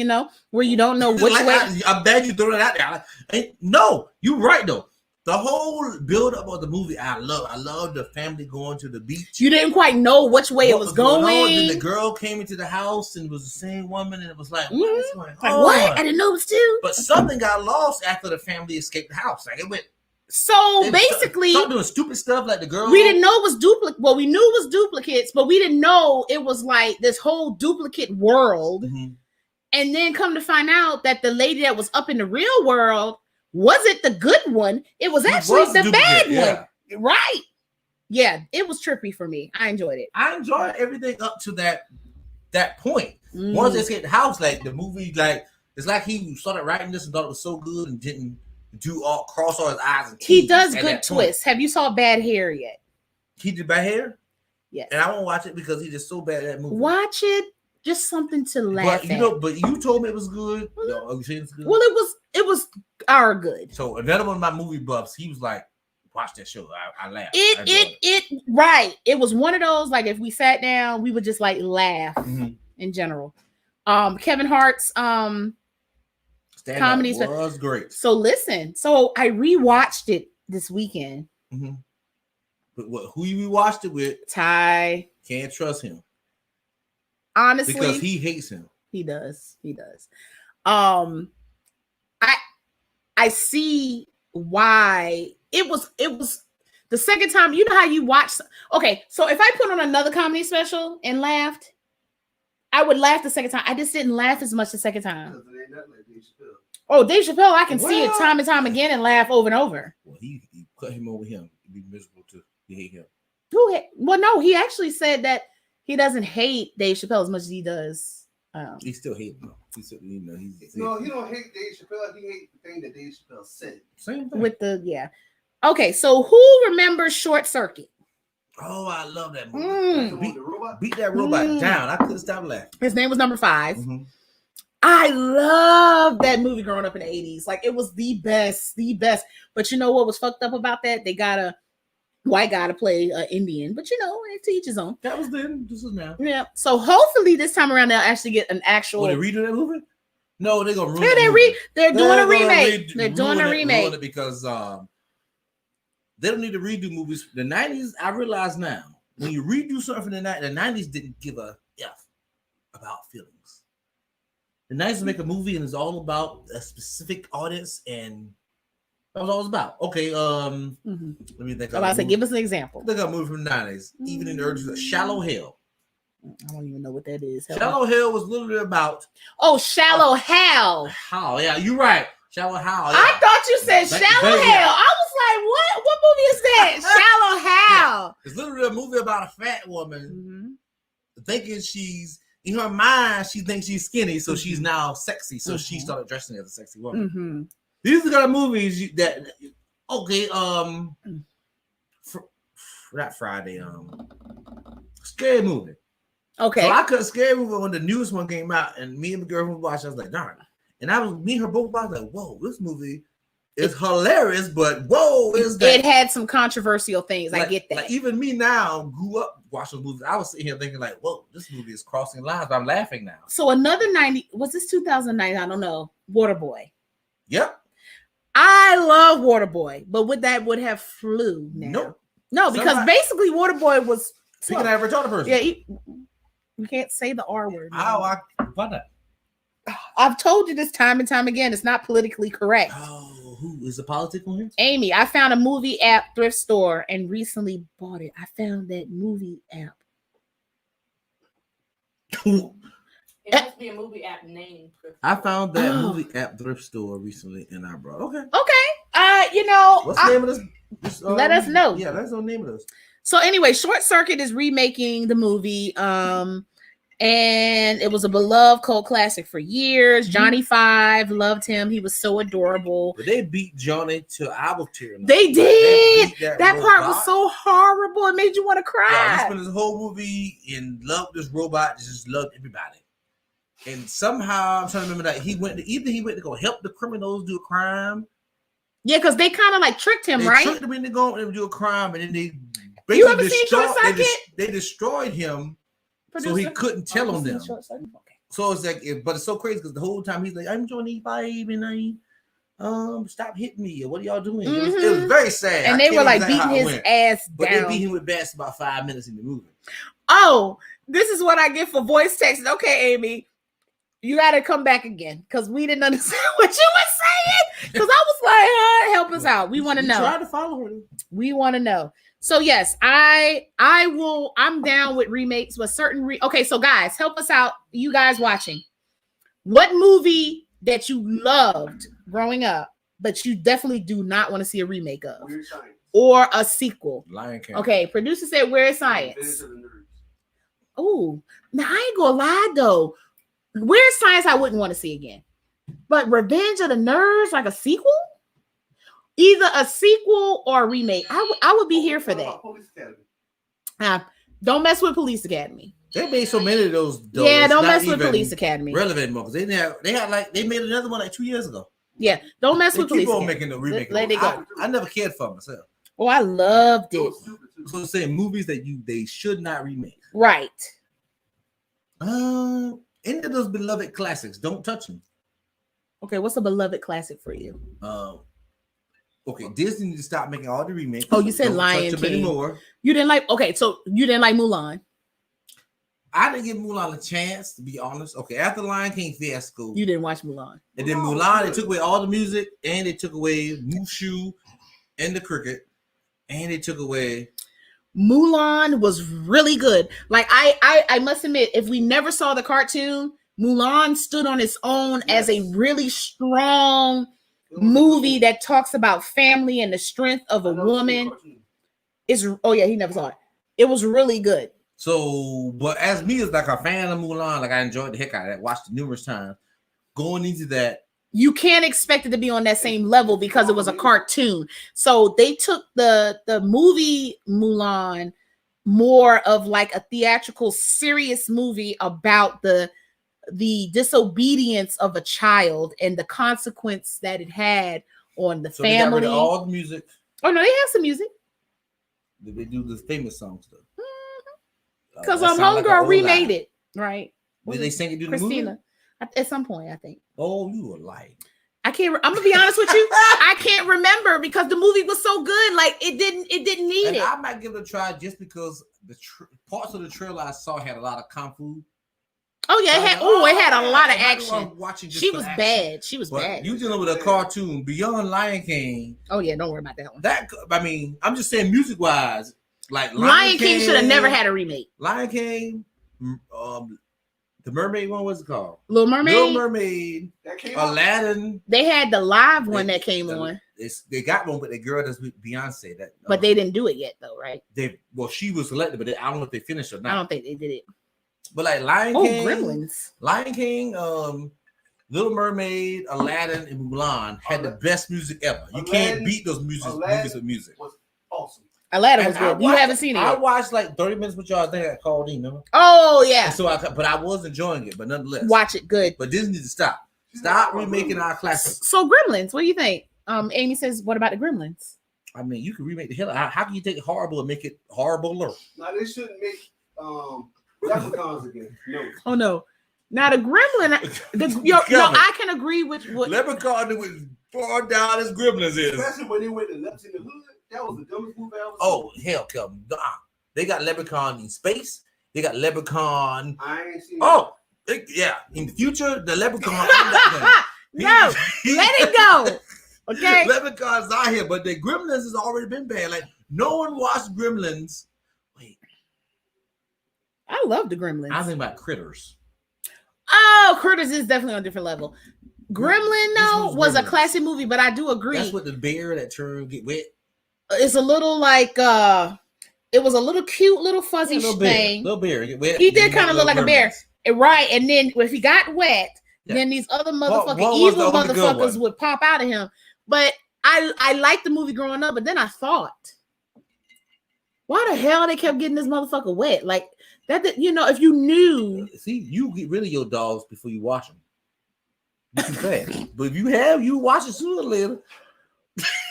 where you don't know which way. I'm bad you threw it out there. No, you're right though. The whole build up of the movie, I love. I love the family going to the beach. You didn't quite know which way it was going. Then the girl came into the house and it was the same woman, and it was like, what is going on? What? I didn't know it was two. But something got lost after the family escaped the house. Like it went. So basically, start doing stupid stuff like the girl. We didn't know it was duplicate. Well, we knew it was duplicates, but we didn't know it was like this whole duplicate world. Mm-hmm. And then come to find out that the lady that was up in the real world wasn't the good one. It was actually the bad one. Right. Yeah, it was trippy for me. I enjoyed it. I enjoyed everything up to that point. Once they escaped the house, like the movie, like it's like he started writing this and thought it was so good and didn't cross all his eyes and he does good twists. Have you saw Bad Hair yet? He did Bad Hair? Yes. And I won't watch it because he's just so bad at that movie. Watch it. Just something to laugh at. But you told me it was good. Mm-hmm. You saying it's good? Well, it was our good. So another one of my movie buffs, he was like, watch that show. I laughed. Right. It was one of those, like if we sat down, we would just like laugh in general. Kevin Hart's comedy was great. So listen, I rewatched it this weekend. Mm-hmm. But who you rewatched it with? Ty. Can't trust him. Honestly, because he hates him. He does. I see why it was the second time. You know how you watch. Okay, so if I put on another comedy special and laughed, I would laugh the second time. I just didn't laugh as much the second time. Oh, Dave Chappelle, I can see it time and time again and laugh over and over. Well, he cut him over him. It'd be miserable to hate him. Well, no, he actually said that he doesn't hate Dave Chappelle as much as he does. He still hates him. He don't hate Dave Chappelle. He hates the thing that Dave Chappelle said. Same thing. Okay, so who remembers Short Circuit? Oh, I love that movie. Beat that robot down. I couldn't stop laughing. His name was Number 5. Mm-hmm. I loved that movie growing up in the 80s. Like it was the best. But you know what was fucked up about that? They got a white guy to play Indian, but to each his own. That was then. This is now. Yeah. So hopefully this time around they'll actually get an actual. Will they redo that movie? No, they're gonna ruin it. They're doing a remake. They're doing a remake because they don't need to redo movies. The 90s, I realize now, when you redo something from the 90s didn't give a F about feelings. The 90s make a movie and it's all about a specific audience, and that was all it's about. Okay, let me think. I say, give us an example. Think of a movie from the 90s, even in the early Shallow Hell. I don't even know what that is. Shallow Hell was literally about. Oh, Shallow Hell. How? Yeah, you're right. Shallow Hell. Yeah. I thought you said Shallow Hell. I was like, what? What movie is that? Shallow Hell. Yeah. It's literally a movie about a fat woman thinking she's in her mind, she thinks she's skinny, so she's now sexy. So she started dressing as a sexy woman. These are the kind of movies that not Friday, scary movie. Okay. So I cut scary movie when the newest one came out, and me and the girl who watched, I was like, darn. And me and her both watched, like, whoa, this movie is hilarious, but whoa, it had some controversial things. I get that. Like even me now grew up watching movies. I was sitting here thinking, like, whoa, this movie is crossing lines, but I'm laughing now. So another 90, was this 2009? I don't know. Waterboy. Yep. I love Waterboy, but would have flew now? Nope. No, because basically Waterboy was speaking of retarded person. Yeah, you can't say the R word. Why not? I've told you this time and time again. It's not politically correct. Oh, who is the politic on here? Amy, I found a movie app thrift store and recently bought it. I found that movie app. It must be a movie app name. I found that movie app thrift store recently and I brought. Okay. What's the name of this? Let us know. Yeah, let us know the name of this. So anyway, Short Circuit is remaking the movie. And it was a beloved cult classic for years. Johnny Five loved him. He was so adorable. But they beat Johnny to our tier. They did. That part was so horrible. It made you want to cry. Yeah, he spent his whole movie in love with this robot. Just loved everybody. And somehow I'm trying to remember that he went to go help the criminals do a crime. Yeah, because they kind of like tricked him, right? Tricked him into going and do a crime, and then they you ever seen Short Circuit? They destroyed him. So he couldn't tell on them. So it's like, but it's so crazy because the whole time he's like, I'm Johnny Five and I stop hitting me. What are y'all doing? It was very sad. And they were like beating his ass down. But they beat him with bats about 5 minutes in the movie. Oh, this is what I get for voice text. Okay, Amy, you got to come back again because we didn't understand what you were saying. Because I was like, help us out. We want to know. Try to follow her. We want to know. So yes, I'm down with remakes, but certain okay, so guys, help us out, you guys watching. What movie that you loved growing up, but you definitely do not want to see a remake of? Or a sequel? Lion King. Okay, producer said Weird Science. Oh, now I ain't gonna lie though. Weird Science I wouldn't want to see again. But Revenge of the Nerds, like a sequel? Either a sequel or a remake. I would be here for that. Don't mess with Police Academy. They made so many of those. Yeah, don't mess with Police Academy. Relevant because they made another one like 2 years ago. Yeah, don't mess with Police Academy. Academy. Making the remake. Let it go. I never cared for myself. Oh, I loved it. So saying movies that they should not remake. Right. Any of those beloved classics, don't touch them. Okay, what's a beloved classic for you? Okay, Disney need to stop making all the remakes. Oh, you said Lion King. Anymore. You didn't like. Okay, so you didn't like Mulan. I didn't give Mulan a chance, to be honest. Okay, after Lion King fiasco, you didn't watch Mulan. And then Mulan, they took away all the music, and they took away Mushu and the cricket, and they took away. Mulan was really good. Like I must admit, if we never saw the cartoon, Mulan stood on its own as a really strong movie that talks about family and the strength of a woman. He never saw it. It was really good. So, but as me as like a fan of Mulan, like I enjoyed the heck out of that, watched it numerous times. Going into that, you can't expect it to be on that same level because it was a cartoon. So they took the movie Mulan more of like a theatrical, serious movie about the disobedience of a child and the consequence that it had on the family. They got rid of all the music. Oh no, they have some music. They do the famous songs though. Because Homegirl remade it, right? Did they sing it during the movie? Christina, at some point, I think. Oh, you were lying. I can't. I'm gonna be honest with you. I can't remember because the movie was so good. Like it didn't need it. I might give it a try just because the parts of the trailer I saw had a lot of kung fu. Oh yeah, it had a lot of action. She was bad. She was bad. You dealing with a cartoon beyond Lion King. Oh yeah, don't worry about that one. I'm just saying music wise, like Lion King should have never had a remake. Lion King, the Mermaid one, what's it called? Little Mermaid. Little Mermaid. Aladdin. They had the live one that came on. They got one, but the girl that's with Beyonce. But they didn't do it yet, though, right? She was selected, but I don't know if they finished or not. I don't think they did it. But like Lion King, Little Mermaid, Aladdin, and Mulan had the best music ever. You can't beat those movies with music. Was awesome. Aladdin was good. You haven't seen it yet. I watched like 30 minutes with y'all. I think I called in, remember? Oh yeah. And so but I was enjoying it, but nonetheless. Watch it, good. But Disney needs to stop. Stop remaking our classics. So Gremlins, what do you think? Amy says, what about the Gremlins? I mean, you can remake the hell out. How can you take horrible and make it horribler? Now they shouldn't make leprechauns again. No. Oh no. Now the Gremlin, I can agree with what Leprechaun was far down as Gremlins is. Especially when they went to Left in the Hood. That was the dumbest movie I ever seen. Oh hell, Kelvin. They got Leprechaun in space. They got Leprechaun. I ain't seen Yeah. In the future, the Leprechaun. No, let it go. Okay. Leprechaun's out here, but the Gremlins has already been banned. Like no one watched Gremlins. Wait. I love the Gremlins. I think about Critters. Oh, Critters is definitely on a different level. Gremlin, though, was a classic movie, but I do agree. That's what the bear that turned get wet. It's a little like it was a little cute, little fuzzy thing. Little bear get wet. He did kind of look like a bear, right? And then if he got wet, then these other evil motherfuckers would pop out of him. But I liked the movie growing up, but then I thought, why the hell they kept getting this motherfucker wet? Like that, if you knew. See, you get rid of your dogs before you wash them. You too fast. But if you wash it sooner or later.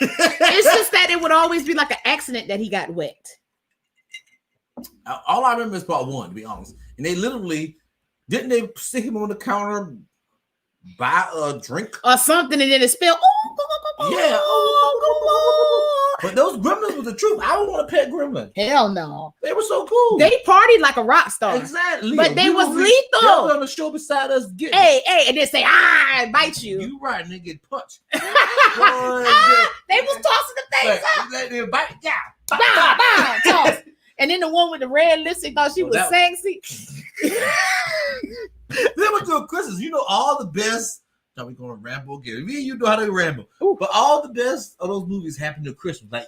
It's just that it would always be like an accident that he got wet. All I remember is part one, to be honest. And they literally didn't they stick him on the counter, buy a drink or something, and then it spilled. Yeah. But those Gremlins was the truth. I don't want to pet Gremlin. Hell no. They were so cool. They partied like a rock star. Exactly. But they was lethal. They were on the show beside us. Hey, and then say, I bite you. You right, and they get punched. They was tossing the things up. They bite, yeah. Toss. And then the one with the red lipstick thought she was sexy. Then we do Christmas. You know all the best. Now we going to ramble again. Me and you know how to ramble. Ooh. But all the best of those movies happen to Christmas. Like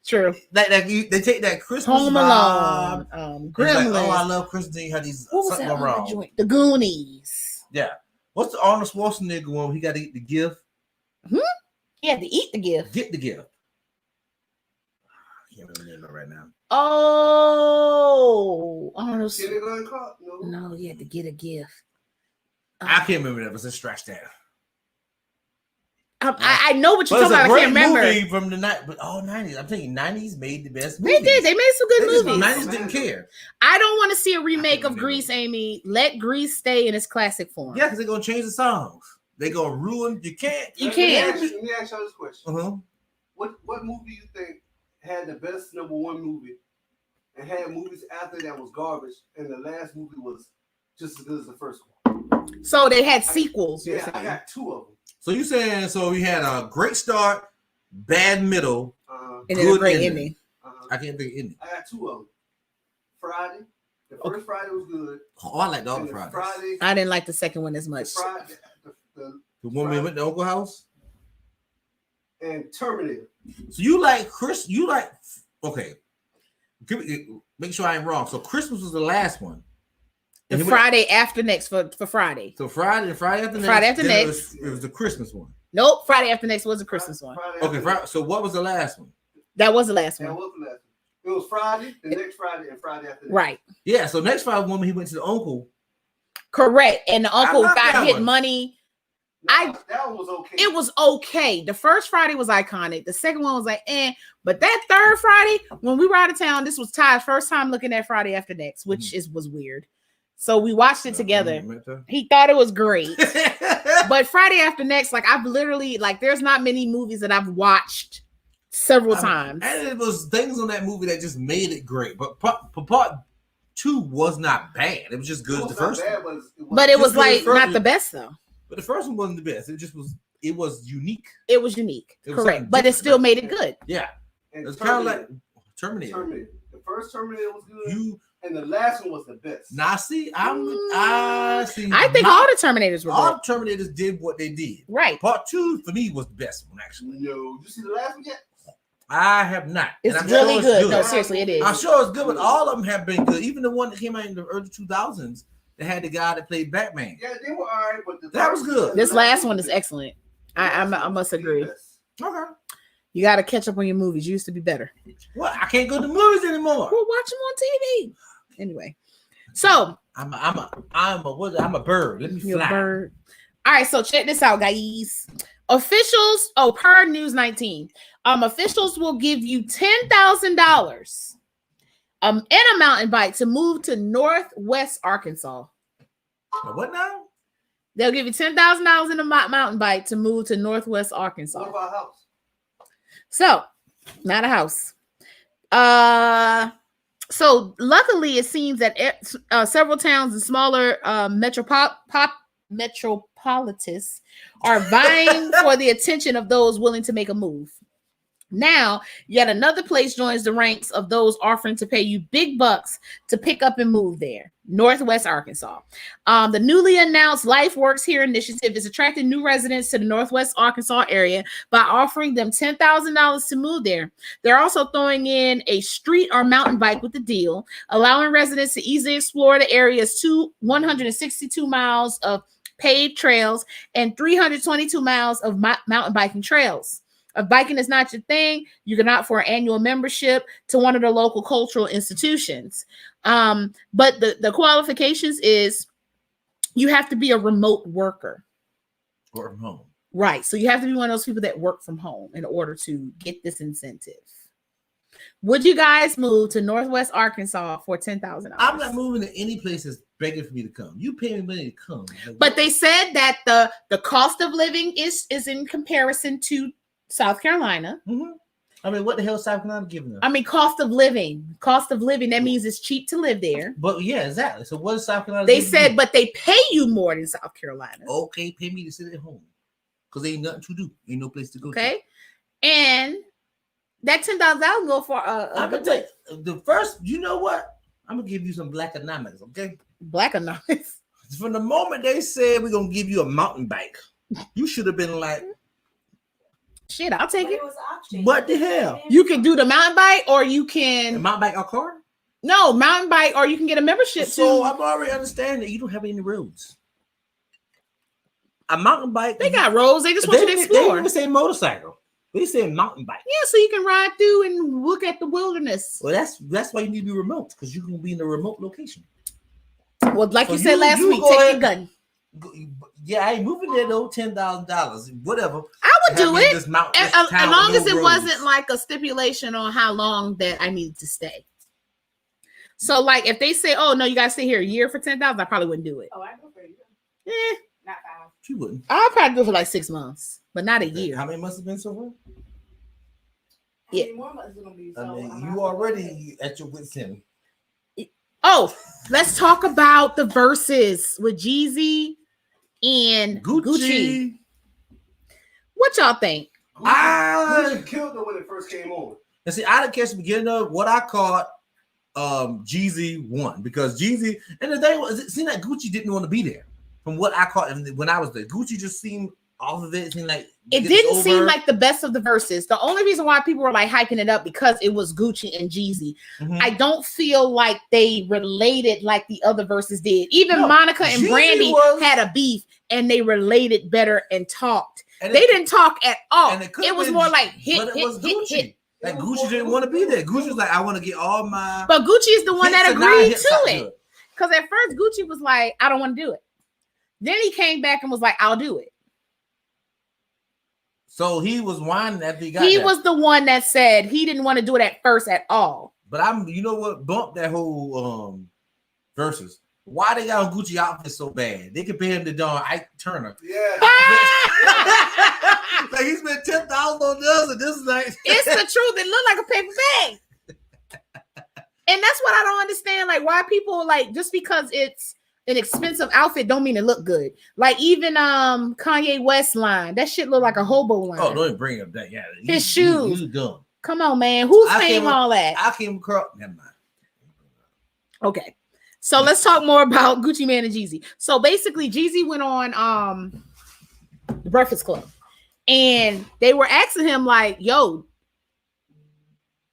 true. Like they take that Christmas Home Alone, Gremlins. Like, I love Christmas. You had these something wrong. The Goonies. Yeah. What's the Arnold Schwarzenegger one? He got to eat the gift. He had to eat the gift. Get the gift. I can't remember the name right now. Oh, Arnold. No, he had to get a gift. I can't remember that. But let's scratch that. I know what you're talking about. I can't remember. Movie from the night, but all 90s. I'm thinking 90s made the best movies. They did. They made some good movies. 90s didn't care. I don't want to see a remake of Grease, Amy. Let Grease stay in its classic form. Yeah, because they're gonna change the songs. They're gonna ruin. You can't. You can't. Let me ask y'all this question. What movie you think had the best number one movie and had movies after that was garbage, and the last movie was just as good as the first one? So they had sequels. Yeah, I got two of them. So you saying we had a great start, bad middle, and then a great ending. I can't think of ending. I got two of them. Friday. The first Friday was good. Oh, I like all the Fridays. I didn't like the second one as much. The one we went to Uncle House? And Terminator. So you like Chris? You like okay? Make sure I ain't wrong. So Christmas was the last one. The Friday after next for Friday. So Friday after next. Friday after next. It was the Christmas one. Nope. Friday after next was the Christmas one. Okay. So what was the last one? That was the last one. That was the last one. It was Friday, the next Friday, and Friday after next. Right. Yeah. So next Friday when he went to the uncle. Correct. And the uncle got hit money. That one was okay. It was okay. The first Friday was iconic. The second one was like, But that third Friday, when we were out of town, this was Ty's first time looking at Friday after next, which was weird. So we watched it together. He thought it was great. But Friday after next, like I've literally, like there's not many movies that I've watched several times. And it was things on that movie that just made it great. But part two was not bad. It was just good as the first one. But it was like not the best though. But the first one wasn't the best. It just was. It was unique. It was unique. Correct. But it still made it good. Yeah. It's kind of like Terminator. The first Terminator was good. And the last one was the best. Now, see, I think all the Terminators were good. All the Terminators did what they did. Right. Part two, for me, was the best one, actually. No. You see the last one yet? I have not. It's really good. No, seriously, it is. I'm sure it's good, but all of them have been good. Even the one that came out in the early 2000s that had the guy that played Batman. Yeah, they were all right, but that was good. This last one is excellent. I must agree. Okay. You got to catch up on your movies. You used to be better. Well, I can't go to movies anymore. Well, watch them on TV. Anyway, so I'm a bird. Let me you're fly. a bird. All right, so check this out, guys. Officials, per News 19, officials will give you $10,000 and a mountain bike to move to Northwest Arkansas. What now? They'll give you $10,000 in a mountain bike to move to Northwest Arkansas. What about a house? So, not a house. So luckily, it seems that several towns and smaller metropolises are vying for the attention of those willing to make a move. Now, yet another place joins the ranks of those offering to pay you big bucks to pick up and move there. Northwest Arkansas. The newly announced Life Works Here initiative is attracting new residents to the Northwest Arkansas area by offering them $10,000 to move there. They're also throwing in a street or mountain bike with the deal, allowing residents to easily explore the area's 162 miles of paved trails and 322 miles of mountain biking trails. If biking is not your thing, you can opt for an annual membership to one of the local cultural institutions. But the qualifications is you have to be a remote worker. Work from home. Right. So you have to be one of those people that work from home in order to get this incentive. Would you guys move to Northwest Arkansas for $10,000? I'm not moving to any place that's begging for me to come. You pay me money to come. But they said that the cost of living is in comparison to South Carolina. Mm-hmm. I mean, what the hell is South Carolina giving us? I mean, cost of living. That means it's cheap to live there. But yeah, exactly. So what is South Carolina? They said, but they pay you more than South Carolina. Okay, pay me to sit at home because ain't nothing to do. Ain't no place to go. Okay, and that $10,000 will go for I'm gonna tell you, the first. You know what? I'm gonna give you some black economics. Okay, black economics. From the moment they said we're gonna give you a mountain bike, you should have been like, shit, I'll take it. What the hell? You can do the mountain bike, or you can a mountain bike or car? No, mountain bike, or you can get a membership. So I'm already understanding that you don't have any roads. A mountain bike. They got roads. They just want you to explore. They didn't even say motorcycle. They said mountain bike. Yeah, so you can ride through and look at the wilderness. Well, that's why you need to be remote, because you can be in a remote location. Well, like so you said last week, take your gun. Yeah, I ain't moving there though. $10,000, whatever. I would do it as long as it wasn't like a stipulation on how long that I needed to stay. So, like, if they say, "Oh no, you gotta stay here a year for $10,000," I probably wouldn't do it. Oh, I go for you. Not 5. She wouldn't. I'll probably do it for like 6 months, but not a year. How many months have been so far? Yeah. You already at your wit's end. Oh, let's talk about the verses with Jeezy and Gucci. What y'all think? Gucci killed them when it first came on. And see, I didn't catch the beginning of what I caught Jeezy won, because Jeezy, and the thing was, it seemed like Gucci didn't want to be there. From what I caught when I was there, Gucci just seemed off of it. It seemed like it didn't seem like the best of the verses. The only reason why people were like hyping it up because it was Gucci and Jeezy. Mm-hmm. I don't feel like they related like the other verses did. Even Monica and Brandy had a beef and they related better and talked. And they didn't talk at all. It was more like hit. Like Gucci didn't want to be there. Gucci was like, I want to get all my. But Gucci is the one that agreed to it. Because at first Gucci was like, I don't want to do it. Then he came back and was like, I'll do it. So he was whining after he got He was the one that said he didn't want to do it at first at all. But you know what, bumped that whole verses. Why they got on Gucci outfits so bad? They compare him to Don Ike Turner. Yeah. Like he spent $10,000 on this, and this is like it's the truth. It looked like a paper bag. And that's what I don't understand. Like, why people like, just because it's an expensive outfit don't mean it look good. Like even Kanye West line, that shit look like a hobo line. Oh, don't even bring up that. Yeah, his shoes. You dumb. Come on, man. Who's paying all that? I came across. Never mind. Okay, so let's talk more about Gucci Mane and Jeezy. So basically, Jeezy went on the Breakfast Club, and they were asking him like, "Yo,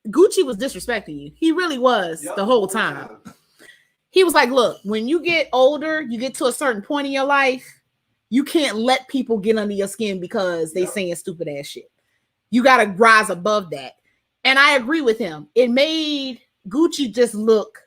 Gucci was disrespecting you. He really was the whole time." He was like, look, when you get older, you get to a certain point in your life, you can't let people get under your skin because they saying stupid ass shit. You got to rise above that. And I agree with him. It made Gucci just look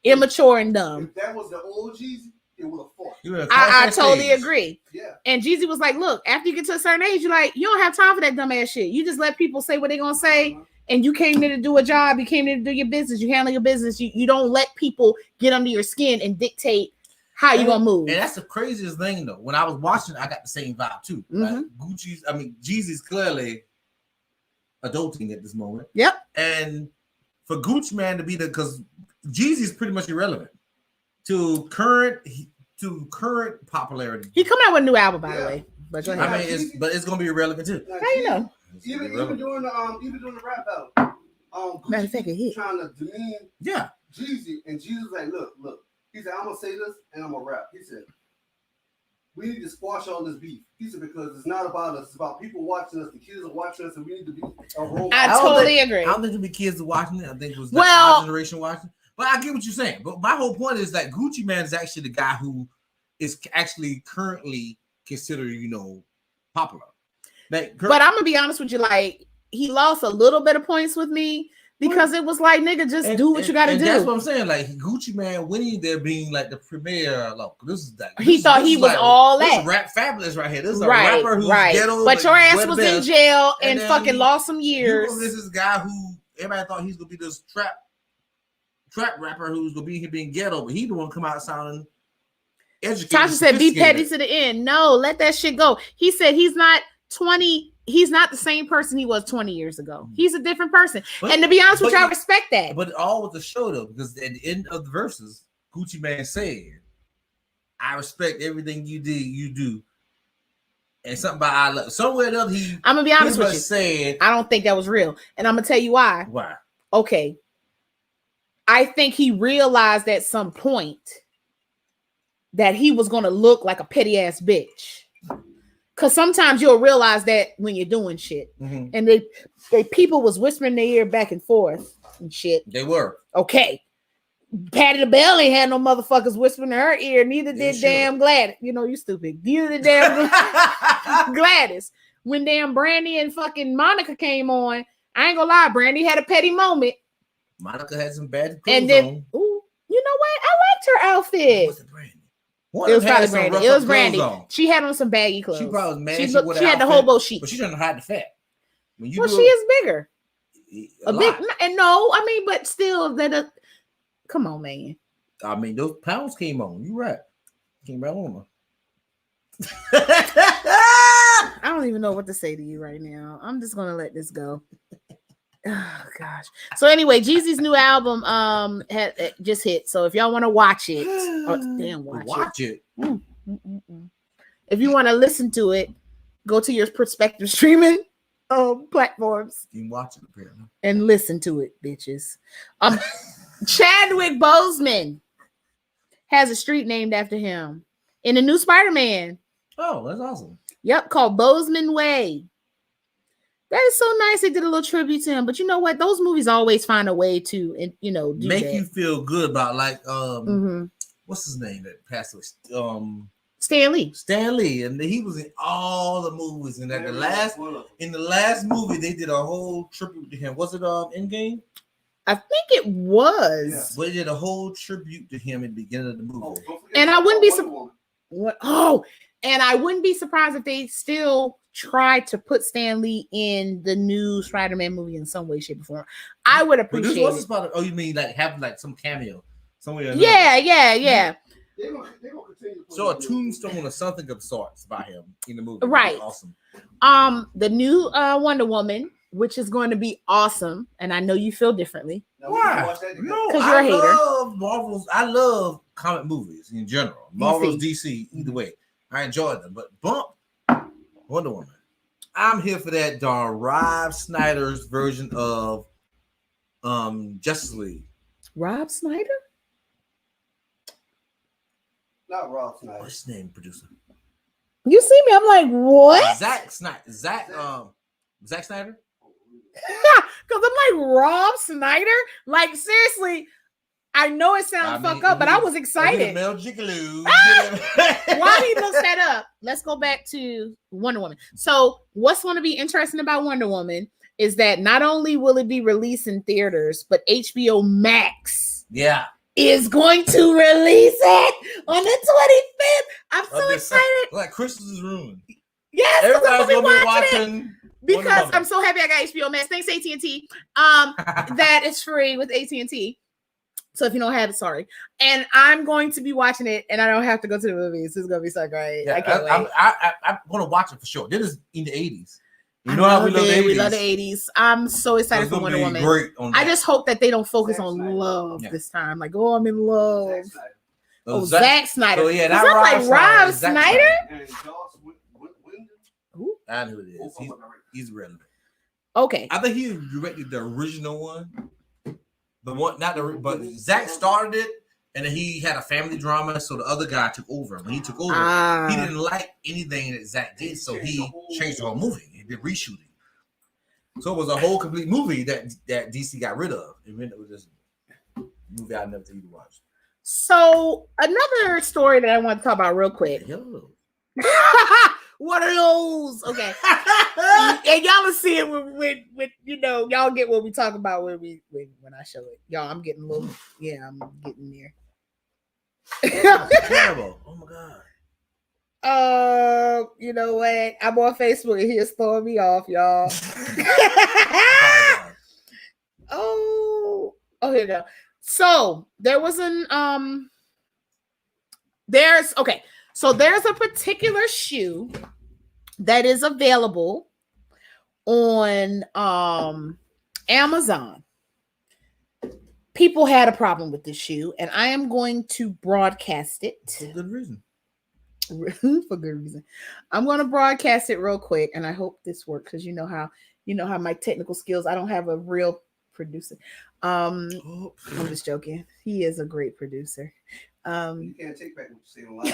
immature and dumb. If that was the old Jeezy, it would have fought. I totally agree. Yeah. And Jeezy was like, look, after you get to a certain age, you're like, you don't have time for that dumb ass shit. You just let people say what they're going to say. And you came there to do a job. You came there to do your business. You handle your business. You don't let people get under your skin and dictate how you're going to move. And that's the craziest thing, though. When I was watching, I got the same vibe, too. Like Jeezy's clearly adulting at this moment. Yep. And for Gucci Man to be because Jeezy's pretty much irrelevant to current popularity. He coming out with a new album, by the way. But I mean, it's gonna be irrelevant too. How you know? Even during the rap battle, Matter of fact, it hit. Trying to demean Jeezy, and Jeezy was like, look. He said, I'm gonna say this and I'm gonna rap. He said, we need to squash all this beef. He said, because it's not about us, it's about people watching us. The kids are watching us, and we need to be a role. I totally agree. I don't think there'll be kids watching it. I think it was our generation watching. But I get what you're saying. But my whole point is that Gucci Man is actually the guy who is actually currently considered, popular. But I'm gonna be honest with you, like he lost a little bit of points with me because it was like, nigga, just do what you gotta do. That's what I'm saying. Like Gucci Man winning there being like the premier. Look, this is that. He thought he was like, all that. This is rap fabulous right here. This is a rapper who's ghetto. But your ass was in jail and fucking lost some years. This is a guy who everybody thought he's gonna be this trap rapper who's gonna be here being ghetto, but he the one come out sounding educated. Tasha said, "Be petty to the end." No, let that shit go. He said he's not 20. He's not the same person he was 20 years ago. He's a different person. And to be honest with you, I respect that. But all with the show though, because at the end of the verses, Gucci Man said, "I respect everything you do." And something about I love. Somewhere or other, I'm gonna be honest with you. Said, I don't think that was real, and I'm gonna tell you why. Why? Okay. I think he realized at some point that he was going to look like a petty ass bitch. Because sometimes you'll realize that when you're doing shit. Mm-hmm. And they people was whispering their ear back and forth and shit. They were. Okay. Patty the Bell ain't had no motherfuckers whispering in her ear. Neither did damn Gladys. You stupid. Neither did damn Gladys. When damn Brandy and fucking Monica came on, I ain't gonna lie, Brandy had a petty moment. Monica had some bad clothes and then, on. Ooh, you know what? I liked her outfit. Was it Brandy? It was probably Brandy. It was Brandy. She had on some baggy clothes. She probably was mad. She had the hobo sheet. But she trying to hide the fat. She is bigger. A big, and no, I mean, but still, come on, man. I mean, those pounds came on. You right. Came right on her. I don't even know what to say to you right now. I'm just gonna let this go. Oh gosh. So anyway, Jeezy's new album had just hit. So if y'all want to watch it, watch it. If you want to listen to it, go to your prospective streaming platforms. You can watch it apparently. And listen to it, bitches. Chadwick Boseman has a street named after him in the new Spider-Man. Oh, that's awesome. Yep, called Boseman Way. That is so nice. They did a little tribute to him, but you know what? Those movies always find a way to, do make that. You feel good about what's his name that passed away? Stan Lee. Stan Lee, and he was in all the movies. And in the last movie, they did a whole tribute to him. Was it Endgame? I think it was. Yeah. But they did a whole tribute to him at the beginning of the movie. And I wouldn't be and I wouldn't be surprised if they still tried to put Stan Lee in the new Spider-Man movie in some way, shape, or form. I would appreciate it. You mean like have like some cameo somewhere? Yeah. They gonna continue. So a tombstone or something of sorts by him in the movie. Right. Awesome. The new Wonder Woman, which is going to be awesome, and I know you feel differently. Why? No, because you're a hater. I love comic movies in general. Marvel's DC, either way. I enjoy them, but Wonder Woman. I'm here for that darn Rob Snyder's version of Justice League. Rob Snyder? Not Rob Snyder. What's his name, producer? You see me? I'm like, what? Zack Snyder. Zack Snyder? Because I'm like, Rob Snyder? Like, seriously, I know it sounds fucked up, but I was excited. Mel Jigaloo. While he looks that up, let's go back to Wonder Woman. So, what's going to be interesting about Wonder Woman is that not only will it be released in theaters, but HBO Max is going to release it on the 25th. I'm so excited. Like Christmas is ruined. Yes, everybody's going to be watching. Because I'm so happy I got HBO Max. Thanks, AT&T. That is free with AT&T. So if you don't have it, sorry. And I'm going to be watching it, and I don't have to go to the movies. It's going to be so great. Yeah, I can't wait. I'm going to watch it for sure. This is in the 80s. You know how we love the 80s. We love the 80s. I'm so excited for Wonder Woman. Great I just hope that they don't focus on love this time. Like, oh, I'm in love. Zack Snyder. So yeah, that like Rob Snyder? Who? I know who it is. He's relevant. Okay. I think he directed the original one. The one, not the, but Zach started it, and then he had a family drama, so the other guy took over. When he took over, he didn't like anything that Zach did, so he changed the whole movie. He did reshooting. So it was a whole complete movie that DC got rid of. And then it was just a movie I never think you watch. So another story that I want to talk about real quick. What are those? Okay. And y'all will see it with you know, y'all get what we talk about when I show it. Y'all, I'm getting a little, I'm getting there. Terrible. Oh my God. You know what? I'm on Facebook and he's throwing me off, y'all. Oh, here we go. So there was there's a particular shoe that is available on Amazon. People had a problem with this shoe, and I am going to broadcast it. For good reason. For good reason. I'm going to broadcast it real quick, and I hope this works because you know how my technical skills. I don't have a real producer. I'm just joking. He is a great producer. You can't take back what you say online.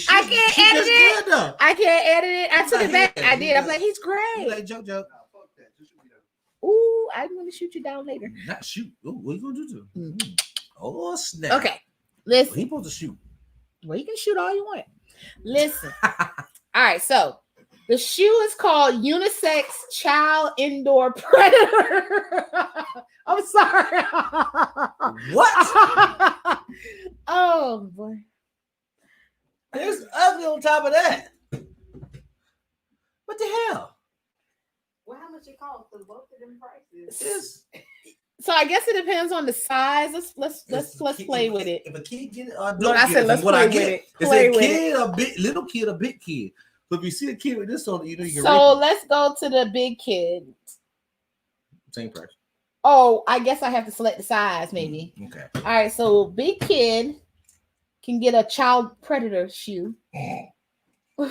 I can't edit it. I can't edit it. I took it back. I did. I'm like, he's great. Like joke. Ooh, I'm gonna shoot you down later. Not shoot. Ooh, what are you gonna do to? Mm-hmm. Oh snap. Okay. Listen. He supposed to shoot. Well, you can shoot all you want. Listen. All right, so the shoe is called Unisex Child Indoor Predator. I'm sorry. What? Oh boy. There's ugly on top of that. What the hell? Well, how much it cost? Because both of them prices. So I guess it depends on the size. Let's play with it. If a kid get it, let's play with it. Play with it. Little kid, a big kid. So if you see a kid with this on, you know you can. So let's go to the big kid. Same price. Oh, I guess I have to select the size, maybe. Okay. All right. So big kid can get a child predator shoe. A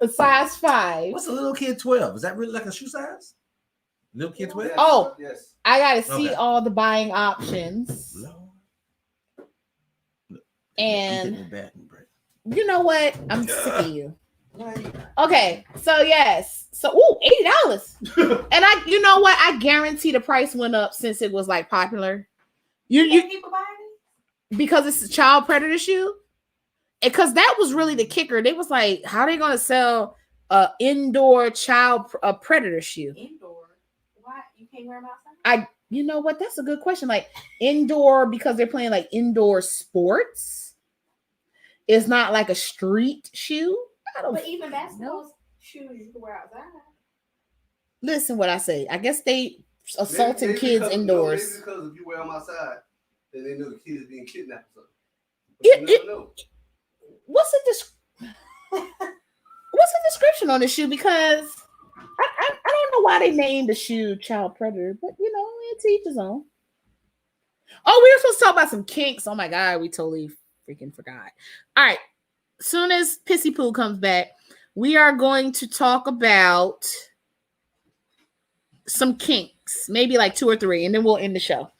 size 5. What's a little kid 12? Is that really like a shoe size? Little kid 12? Oh, yes. I gotta see all the buying options. And you know what? I'm sick of you. Okay, so yes. So $80. And you know what? I guarantee the price went up since it was like popular. You people buying it? Because it's a child predator shoe. Because that was really the kicker. They was like, how are they gonna sell a indoor child predator shoe? Indoor? Why you can't wear them outside? You know what? That's a good question. Like indoor because they're playing like indoor sports. It's not like a street shoe. But even basketball shoes you can wear outside. Listen, what I say. I guess they assaulting maybe kids because, indoors. Maybe because if you wear them outside, then they know the kids being kidnapped. What's the description on the shoe? Because I don't know why they named the shoe Child Predator, but you know, it's each his own. Oh, we were supposed to talk about some kinks. Oh my god, we totally freaking forgot. All right, soon as Pissy Poo comes back, we are going to talk about some kinks, maybe like 2 or 3, and then we'll end the show.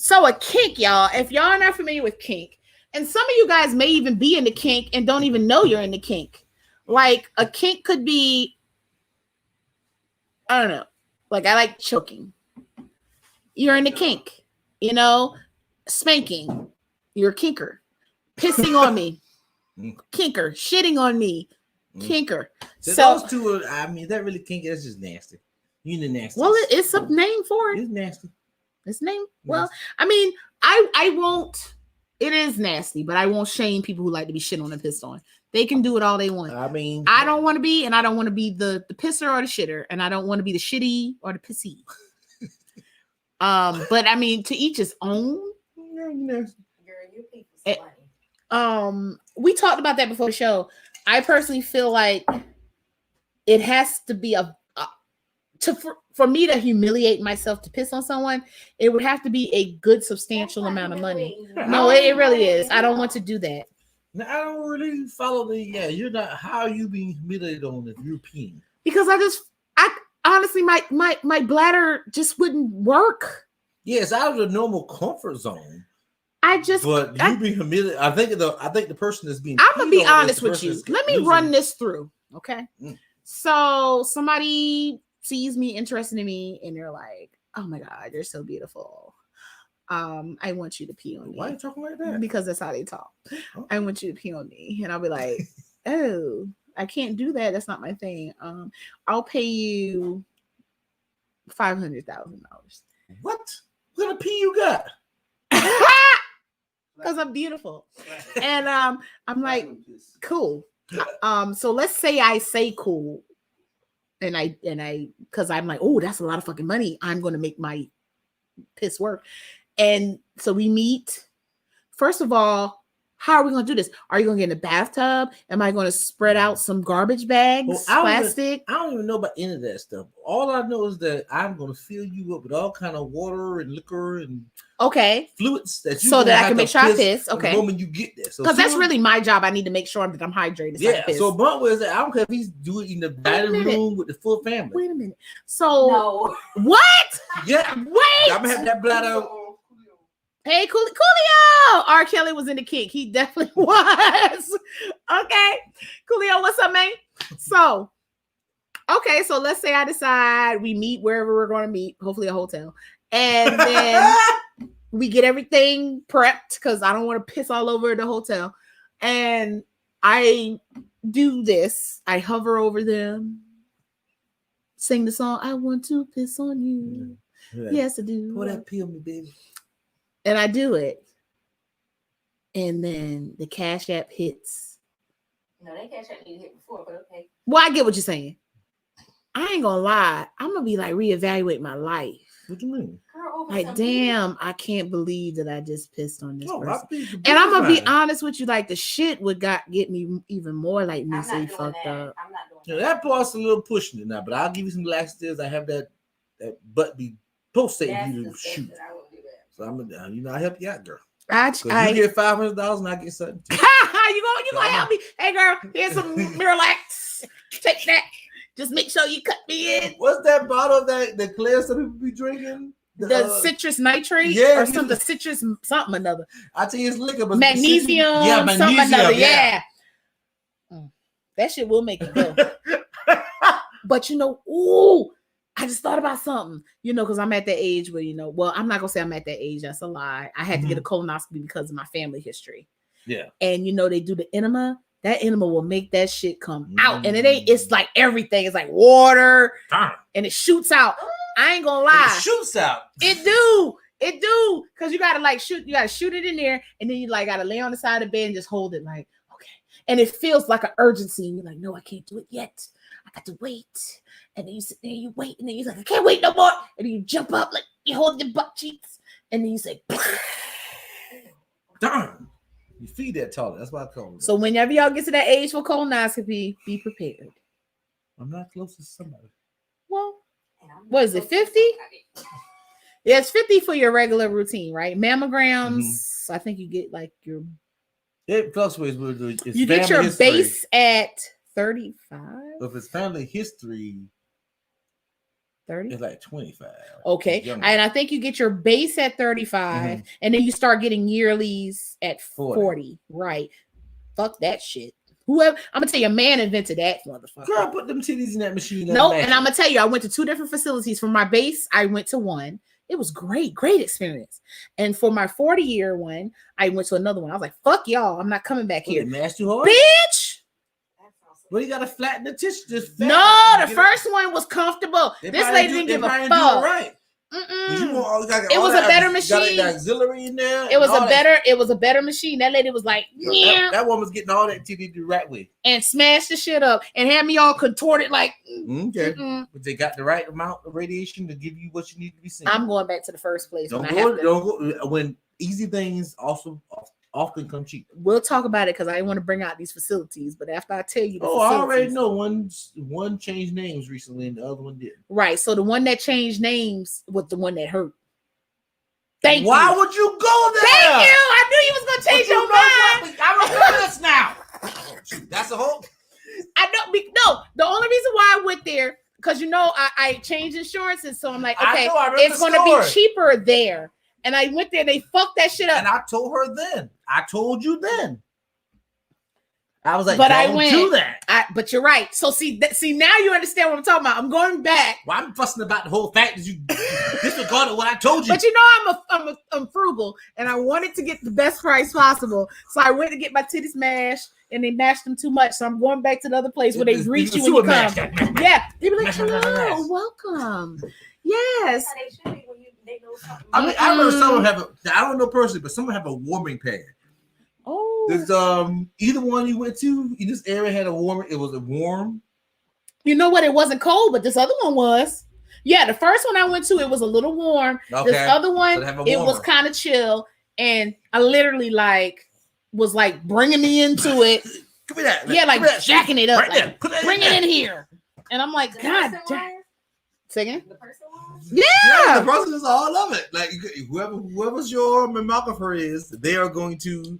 So a kink, y'all, if y'all are not familiar with kink, and some of you guys may even be in the kink and don't even know you're in the kink. Like a kink could be, I don't know. Like I like choking. You're in the kink, spanking. You're a kinker. Pissing on me. Kinker. Shitting on me. Kinker. So those two are, that really kinky. That's just nasty. You the nasty. Well, it's a name for it. It's nasty. It's name. Well, I won't. It is nasty, but I won't shame people who like to be shit on and pissed on. They can do it all they want. I don't want to be, and I don't want to be the pisser or the shitter, and I don't want to be the shitty or the pissy. But to each his own. We talked about that before the show. I personally feel like it has to be for me to humiliate myself to piss on someone, it would have to be a good substantial amount of money. No, it really is. I don't want to do that. Now, I don't really follow you're not, how are you being humiliated on if you're peeing? Because I honestly, my bladder just wouldn't work. Yeah, it's out of the normal comfort zone. But you being humiliated, I think the person is being. I'm gonna be honest with you. Let me run this through, okay? So somebody sees me, interested in me, and they're like, "Oh my God, you're so beautiful. I want you to pee on me." Why are you talking like that? Because that's how they talk. Oh. I want you to pee on me, and I'll be like, "Oh, I can't do that. That's not my thing. I'll pay you $500,000." What kind of pee you got? Because I'm beautiful. And I'm like, cool. So let's say I say cool. And I because I'm like, oh, that's a lot of fucking money. I'm gonna make my piss work. And so we meet. First of all, how are we gonna do this? Are you gonna get in the bathtub? Am I gonna spread out some garbage bags, plastic? I don't even know about any of that stuff. All I know is that I'm gonna fill you up with all kind of water and liquor and fluids that you so that I can make sure I piss. Okay, the moment you get there, because that's really my job. I need to make sure that I'm hydrated. Yeah. So Bunt was that I don't care if he's doing it in the dining room with the full family. Wait a minute. So no. What? Yeah. Wait. I'm gonna have that bladder. Hey, Coolio! R. Kelly was in the Kink. He definitely was. Okay. Coolio, what's up, man? So let's say I decide we meet wherever we're going to meet, hopefully a hotel. And then we get everything prepped because I don't want to piss all over the hotel. And I do this. I hover over them, sing the song, I want to piss on you. Yeah. Yes, I do. Pour that pee on me, baby. And I do it. And then the Cash App hits. No, that Cash App didn't hit before, but okay. Well, I get what you're saying. I ain't gonna lie. I'm gonna be like reevaluate my life. What do you mean? Girl, like, damn, I can't believe that I just pissed on this person. And I'm gonna be honest with you, like the shit would get me even more like me say fucked up. I'm not doing that part's a little pushing it now, but I'll give you some laxatives. I have that butt be pulsating you to shoot. So I'm gonna, I help you out, girl. You get $500 and I get something. you gonna help me? Hey, girl, here's some Miralax. Take that. Just make sure you cut me in. What's that bottle that clear some people be drinking? The citrus nitrate, or something. Citrus something another. I tell you, it's liquor, but magnesium, magnesium, something another. Yeah. That shit will make it go. But I just thought about something, because I'm at that age where, well, I'm not gonna say I'm at that age. That's a lie. I had to get a colonoscopy because of my family history. Yeah. And they do the enema. That enema will make that shit come out. And it's like everything. It's like water. And it shoots out. I ain't gonna lie. It shoots out. It do. Cause you gotta shoot it in there, and then you gotta lay on the side of the bed and just hold it like, okay. And it feels like an urgency. And you're like, no, I can't do it yet. I got to wait. And then you sit there, you wait, and then you're like, I can't wait no more. And then you jump up, like you hold your butt cheeks, and then you say, darn. You feed that toilet. That's why I call it. So whenever y'all get to that age for colonoscopy, be prepared. I'm not close to somebody. Well, what is it, 50? Yeah, it's 50 for your regular routine, right? Mammograms, I think you get your... It fluctuates with you get your history. Base at 35? If it's family history... 30? It's like 25. Okay. And I think you get your base at 35, and then you start getting yearlies at 40. Right. Fuck that shit. Whoever, I'm gonna tell you, a man invented that motherfucker. Girl, put them titties in that machine. No, and I'm gonna tell you, I went to 2 different facilities. For my base, I went to one. It was great experience. And for my 40-year one, I went to another one. I was like, fuck y'all, I'm not coming back here. Mash too hard? Bitch! Well, you gotta flatten the tissue. No, the first one was comfortable. This lady didn't give a fuck. Right. It was a better machine. Auxiliary in there. It was a better machine. That lady was like, yeah. That one was getting all that titty the right way and smashed the shit up and had me all contorted like. Okay, but they got the right amount of radiation to give you what you need to be seen. I'm going back to the first place. Don't go. When easy things also often come cheap. We'll talk about it because I didn't want to bring out these facilities, but after I tell you, I already know one changed names recently and the other one didn't. Right. So the one that changed names was the one that hurt. Thank you. Why would you go there? Thank you. I knew you was gonna change your mind. I remember this now. That's the whole. I know. No, the only reason why I went there because I changed insurances, so I'm like, okay, it's gonna be cheaper there. And I went there, they fucked that shit up. And I told her then. I told you then. I was like, but don't do that. But you're right. So see, now you understand what I'm talking about. I'm going back. Well, I'm fussing about the whole fact that you disregarded what I told you. But I'm frugal, and I wanted to get the best price possible. So I went to get my titties mashed, and they mashed them too much. So I'm going back to the other place where they grease you when you come. Yeah, they be like, hello, welcome. Yes. I mean, I remember someone I don't know personally, but someone have a warming pad. Oh. There's either one you went to in this area had a warmer. It was a warm. You know what? It wasn't cold, but this other one was. Yeah, the first one I went to, it was a little warm. Okay. This other one, it was kind of chill, and I literally was bringing me into it. Give me that. Yeah, jacking it up. Right there. Bring it in here, and I'm like, God. Second? The person was? Yeah, the person is all of it. Like whoever's your mammographer is, they are going to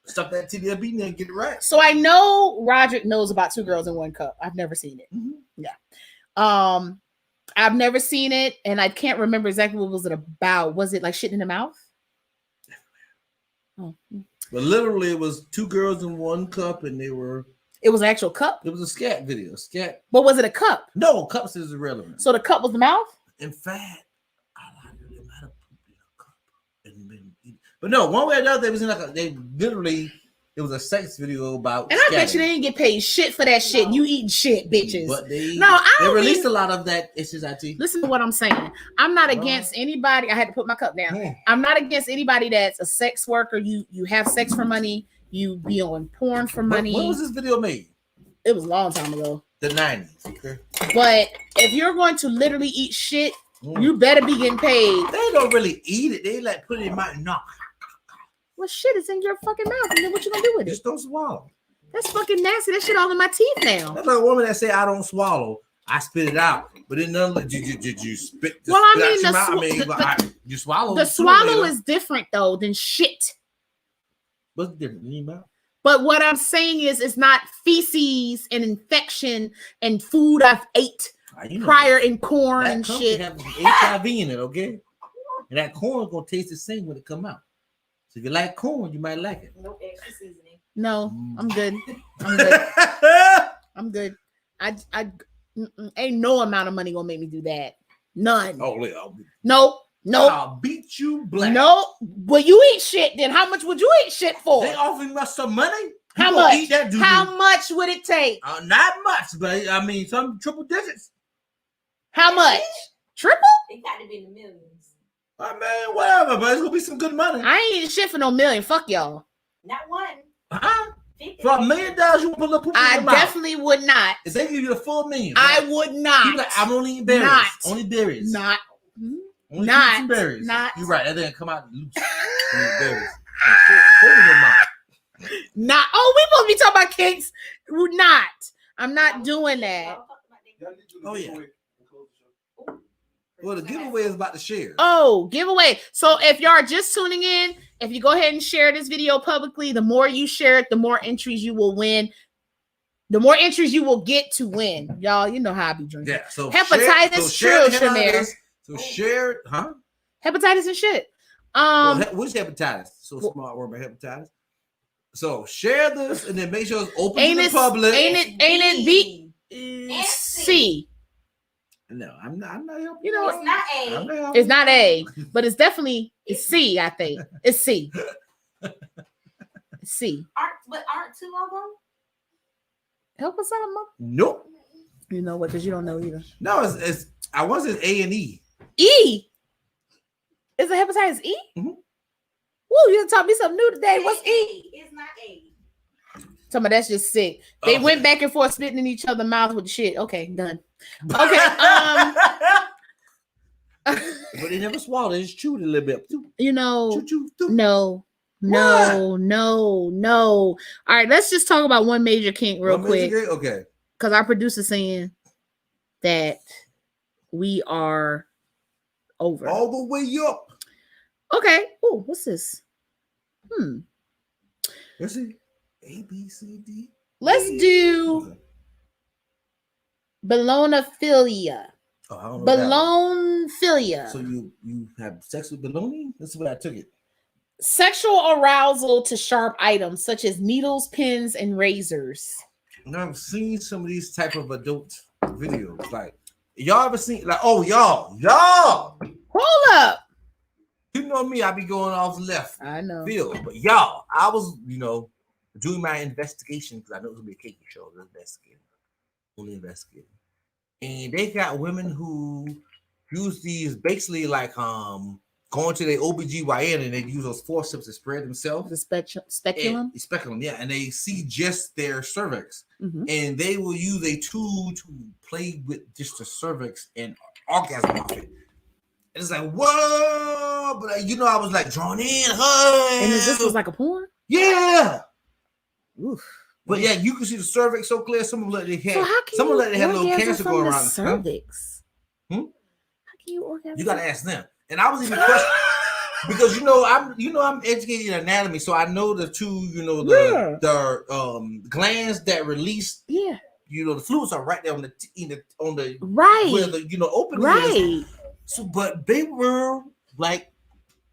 stuff that titty up in there and get it right. So I know Roderick knows about 2 Girls in 1 Cup. I've never seen it. Mm-hmm. Yeah. I've never seen it, and I can't remember exactly what was it about. Was it like shit in the mouth? Oh. But literally, it was 2 girls in 1 cup, and they were. It was an actual cup? It was a scat video. Scat. But was it a cup? No, cups is irrelevant. So the cup was the mouth? In fact, I might have pooped in a cup and been eating. But no, one way or another, it was a sex video about. And I bet you they didn't get paid shit for that shit. You eating shit, bitches. But they released a lot of that SSIT. Listen to what I'm saying. I'm not against anybody. I had to put my cup down. Yeah. I'm not against anybody that's a sex worker. You have sex for money. You be on porn for money. When was this video made? It was a long time ago. The 90s. Okay. But if you're going to literally eat shit, you better be getting paid. They don't really eat it. They put it in my mouth. Well, shit, it's in your fucking mouth. And then what you gonna do with it? Just don't swallow. That's fucking nasty. That shit all in my teeth now. That's like a woman that say I don't swallow. I spit it out. But then did you spit? Well, you swallow. The swallow is different though than shit. What's different in your mouth? But what I'm saying is, it's not feces and infection and food I've ate prior in corn and shit. Have HIV in it, okay? And that corn gonna taste the same when it come out. So if you like corn, you might like it. No extra seasoning. No, I'm good. I'm good. I ain't no amount of money gonna make me do that. None. Oh, Nope. I'll beat you black. No, well, you eat shit. Then how much would you eat shit for? They offering us some money. How much? How much would it take? Not much, but I mean some triple digits. How much? Triple? It got to be in the millions. I mean, whatever, but it's gonna be some good money. I ain't eating shit for no million. Fuck y'all. Not one. Huh? 50. For $1 million, you put a poop in your mouth. I definitely would not. If they give you the full million, I would not. You like, I'm only eating berries. Not. Only berries. Not. Only Not. berries. Not. You're right. And then come out loose. Berries. Hold in your mouth. Not. Oh, we supposed to be talking about Kinks. Not. I'm not doing that. Oh yeah. Well, the giveaway is about to share. Oh, giveaway. So if y'all are just tuning in, if you go ahead and share this video publicly, the more you share it, the more entries you will win. The more entries you will get to win. Y'all, you know how I be drinking. Yeah. So hepatitis, true, Shamir. So share it, huh? Hepatitis and shit. Which hepatitis? So smart word about hepatitis. So share this and then make sure it's open Ain't to it the public. ain't it B C? No, I'm not helping. You know, It's not I'm A. not helping. it's not A, but it's definitely C. I think it's C. It's C. Aren't two of them? Help us out, Mom. Nope. You know what? Because you don't know either. No, it's I want to say A and E. E. Is it hepatitis E? Mm-hmm. Woo, you taught me something new today. What's E? It's not A. Some of that's just sick. They Okay. went back and forth spitting in each other's mouth with the shit. Okay, done. Okay. But they never swallowed. They just chewed a little bit. You know, Choo, choo, choo. no. All right, let's just talk about one major kink real One quick. minute, okay. Because our producer's saying that we are over. All the way up. Okay. Oh, what's this? Let's see. A, B, C, D. Let's do Okay. balonophilia. Oh, I don't know that one. Balonophilia. So you have sex with baloney? That's the way I took it. Sexual arousal to sharp items such as needles, pins, and razors. Now I've seen some of these type of adult videos. Like, y'all ever seen like, oh y'all, Hold up. you know me, I be going off left I know. field, but y'all, I was, doing my investigation because I know it was gonna be a kinky show. Only investigating, and they got women who use these basically like going to their OBGYN and they use those forceps to spread themselves. The speculum. Speculum, yeah, and they see just their cervix, Mhm. and they will use a tool to play with just the cervix and orgasm off it. And it's like, whoa! But I was like drawn in. And this was like a porn? Yeah. Oof. But yeah, you can see the cervix so clear. Someone let it So how can someone you let it have a little orgasm cancer from going the around. cervix? Hmm? How can you orgasm? You gotta ask them. And I was even questioning because I'm educated in anatomy, so I know the two, the glands that release, Yeah. the fluids are right there on the Right. where the opening is. Right. So, but they were like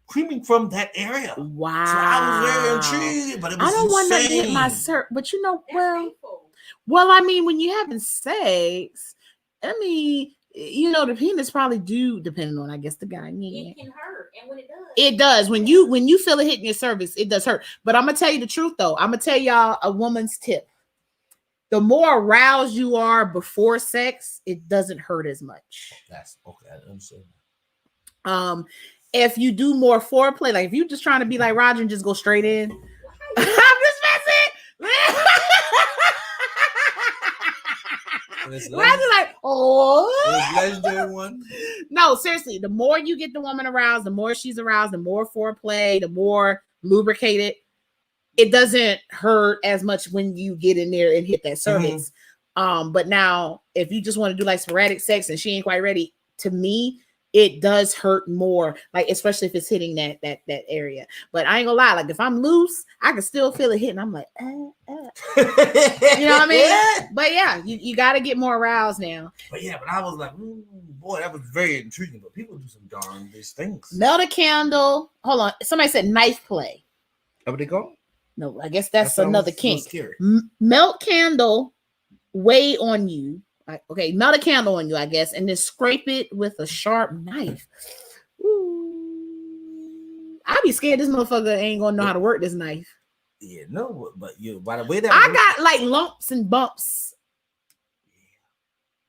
creaming from that area. Wow. So I was very intrigued, but it was I don't want to insane. get my but That's painful. well, I mean, when you're having sex, I mean, the penis probably do, depending on, I guess, the guy. Yeah. It can hurt, and when it does, It does. When you feel it hitting your cervix, it does hurt. But I'm gonna tell you the truth, though. I'm gonna tell y'all a woman's tip. The more aroused you are before sex, it doesn't hurt as much. That's okay. I understand. If you do more foreplay, like if you're just trying to be like Roger and just go straight in, I'm just messing. Roger like, oh, Legendary one. no, seriously. The more you get the woman aroused, the more she's aroused, the more foreplay, the more lubricated. It doesn't hurt as much when you get in there and hit that cervix. But now if you just want to do like sporadic sex and she ain't quite ready, to me, it does hurt more, like especially if it's hitting that area. But I ain't gonna lie, like if I'm loose, I can still feel it hitting. I'm like, you know what I mean? But yeah, you got to get more aroused now. But I was like, boy, that was very intriguing. But people do some darn these things. Melt a candle. Hold on, somebody said knife play. How would they go? No, I guess that's another kink. Scary. Melt candle, weigh on you. Okay, melt a candle on you, I guess, and then scrape it with a sharp knife. Ooh. I'd be scared this motherfucker ain't gonna know how to work this knife. Yeah, no, but by the way that I got like lumps and bumps.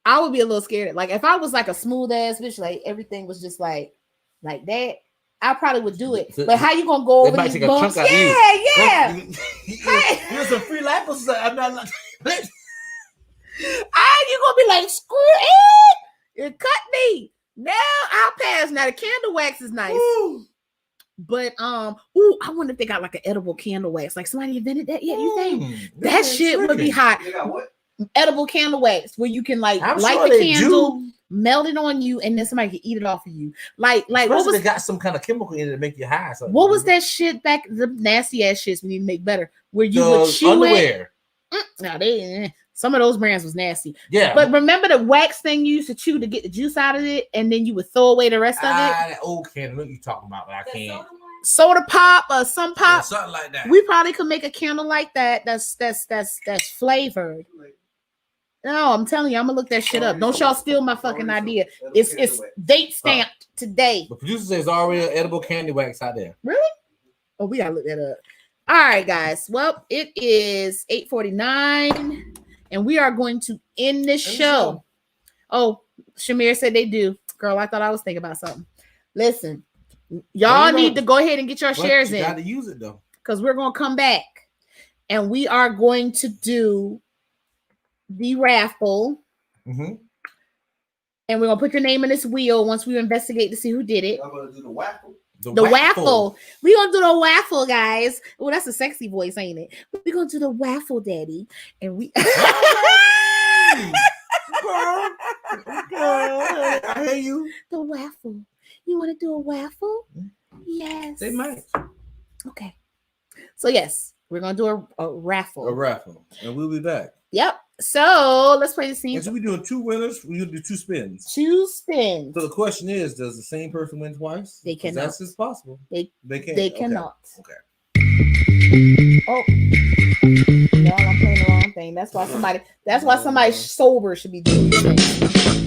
I would be a little scared. Like if I was like a smooth ass bitch, like everything was just like that, I probably would do it. But how you gonna go over these bumps? Yeah. Here's some free liposuction. I'm not like. You gonna be like, screw it, it cut me. Now I'll pass. Now the candle wax is nice. Ooh. But I wonder if they got like an edible candle wax. Like somebody invented that yet? You think that shit would be hot? They got what? Edible candle wax where you can like I'm light sure the they candle, do. melt it on you, and then somebody can eat it off of you. Like what was they got some kind of chemical in it to make you high? what was that shit back? The nasty ass shits we need to make better. Where you would chew underwear. it. Now some of those brands was nasty. Yeah. But remember the wax thing you used to chew to get the juice out of it, and then you would throw away the rest of it? That old candle. What you talking about? But I can't. soda pop or some Yeah, pop. something like that. We probably could make a candle like that. That's flavored. No, I'm telling you, I'm gonna look that shit up. Don't y'all steal my fucking idea. It's date stamped today. The producer says there's already an edible candy wax out there. Really? Oh, we gotta look that up. All right, guys. Well, it is 8:49, and we are going to end this show. Oh, Shamir said they do. Girl, I thought I was thinking about something. Listen, y'all need to go ahead and get your shares in. Got to use it though, because we're gonna come back, and we are going to do the raffle. Mm-hmm. And we're gonna put your name in this wheel once we investigate to see who did it. I'm gonna do the waffle. The waffle. We're gonna do the waffle, guys. Oh, that's a sexy voice, ain't it? We're gonna do the waffle, daddy. And we Girl, I hear you. the waffle. You want to do a waffle? Yes. They might. Okay. So yes, we're gonna do a raffle. A raffle. And we'll be back. Yep. So let's play the scene. And so we're doing 2 winners. We'll do 2 spins. 2 spins. So the question is, does the same person win twice? They cannot. That's just possible. They can. They cannot. Okay. Oh, y'all, I'm playing the wrong thing. That's why somebody sober should be doing this thing.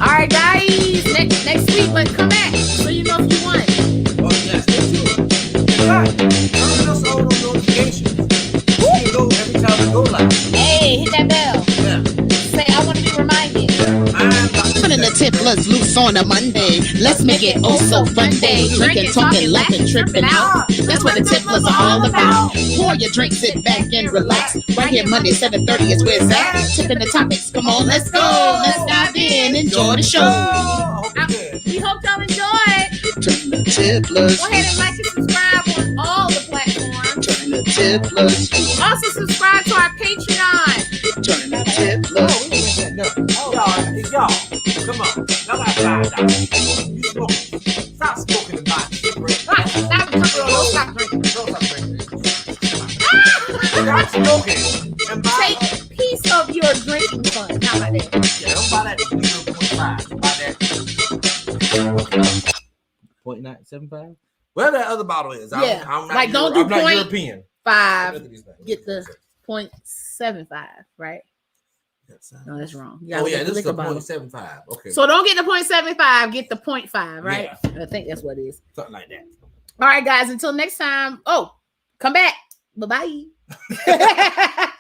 All right, guys. Next week, but come back so you know if you won. Oh yes, stay tuned. In fact, turn us on those notifications. You can go every time we go live. Hey, hit that bell. Yeah. Say I want to be reminded. Putting the Tipplers loose on a Monday. Let's make it oh so fun day. Drinking, talking, laughing, tripping out. That's what the Tipplers are all about. Pour your drink, sit back and relax. Right here Monday 7:30 is where it's at. Tipping the topics. Come on, let's go. Let's dive in. Enjoy the show. We hope y'all enjoyed. Turn the Tipplers. Go ahead and like and subscribe on all the platforms. Turn the Tipplers. Also subscribe to our Patreon. Turn the Tipplers. Y'all, come on. Y'all got $5. You smoking. Stop smoking and buying shit, right? Stop drinking. Don't stop drinking. Stop smoking and buy. Take a piece of your drinking fund. How about that? Yeah, don't buy that 0.5. Buy that 0.975. Where that other bottle is? Yeah. I'm not Like, don't do I'm not point- European. 5. Get the 0.75, right? No, that's wrong. Oh yeah, this is the bottle. 0.75. Okay. So don't get the 0.75, get the 0.5, right? Yeah. I think that's what it is. Something like that. All right, guys. Until next time. Oh, come back. Bye-bye.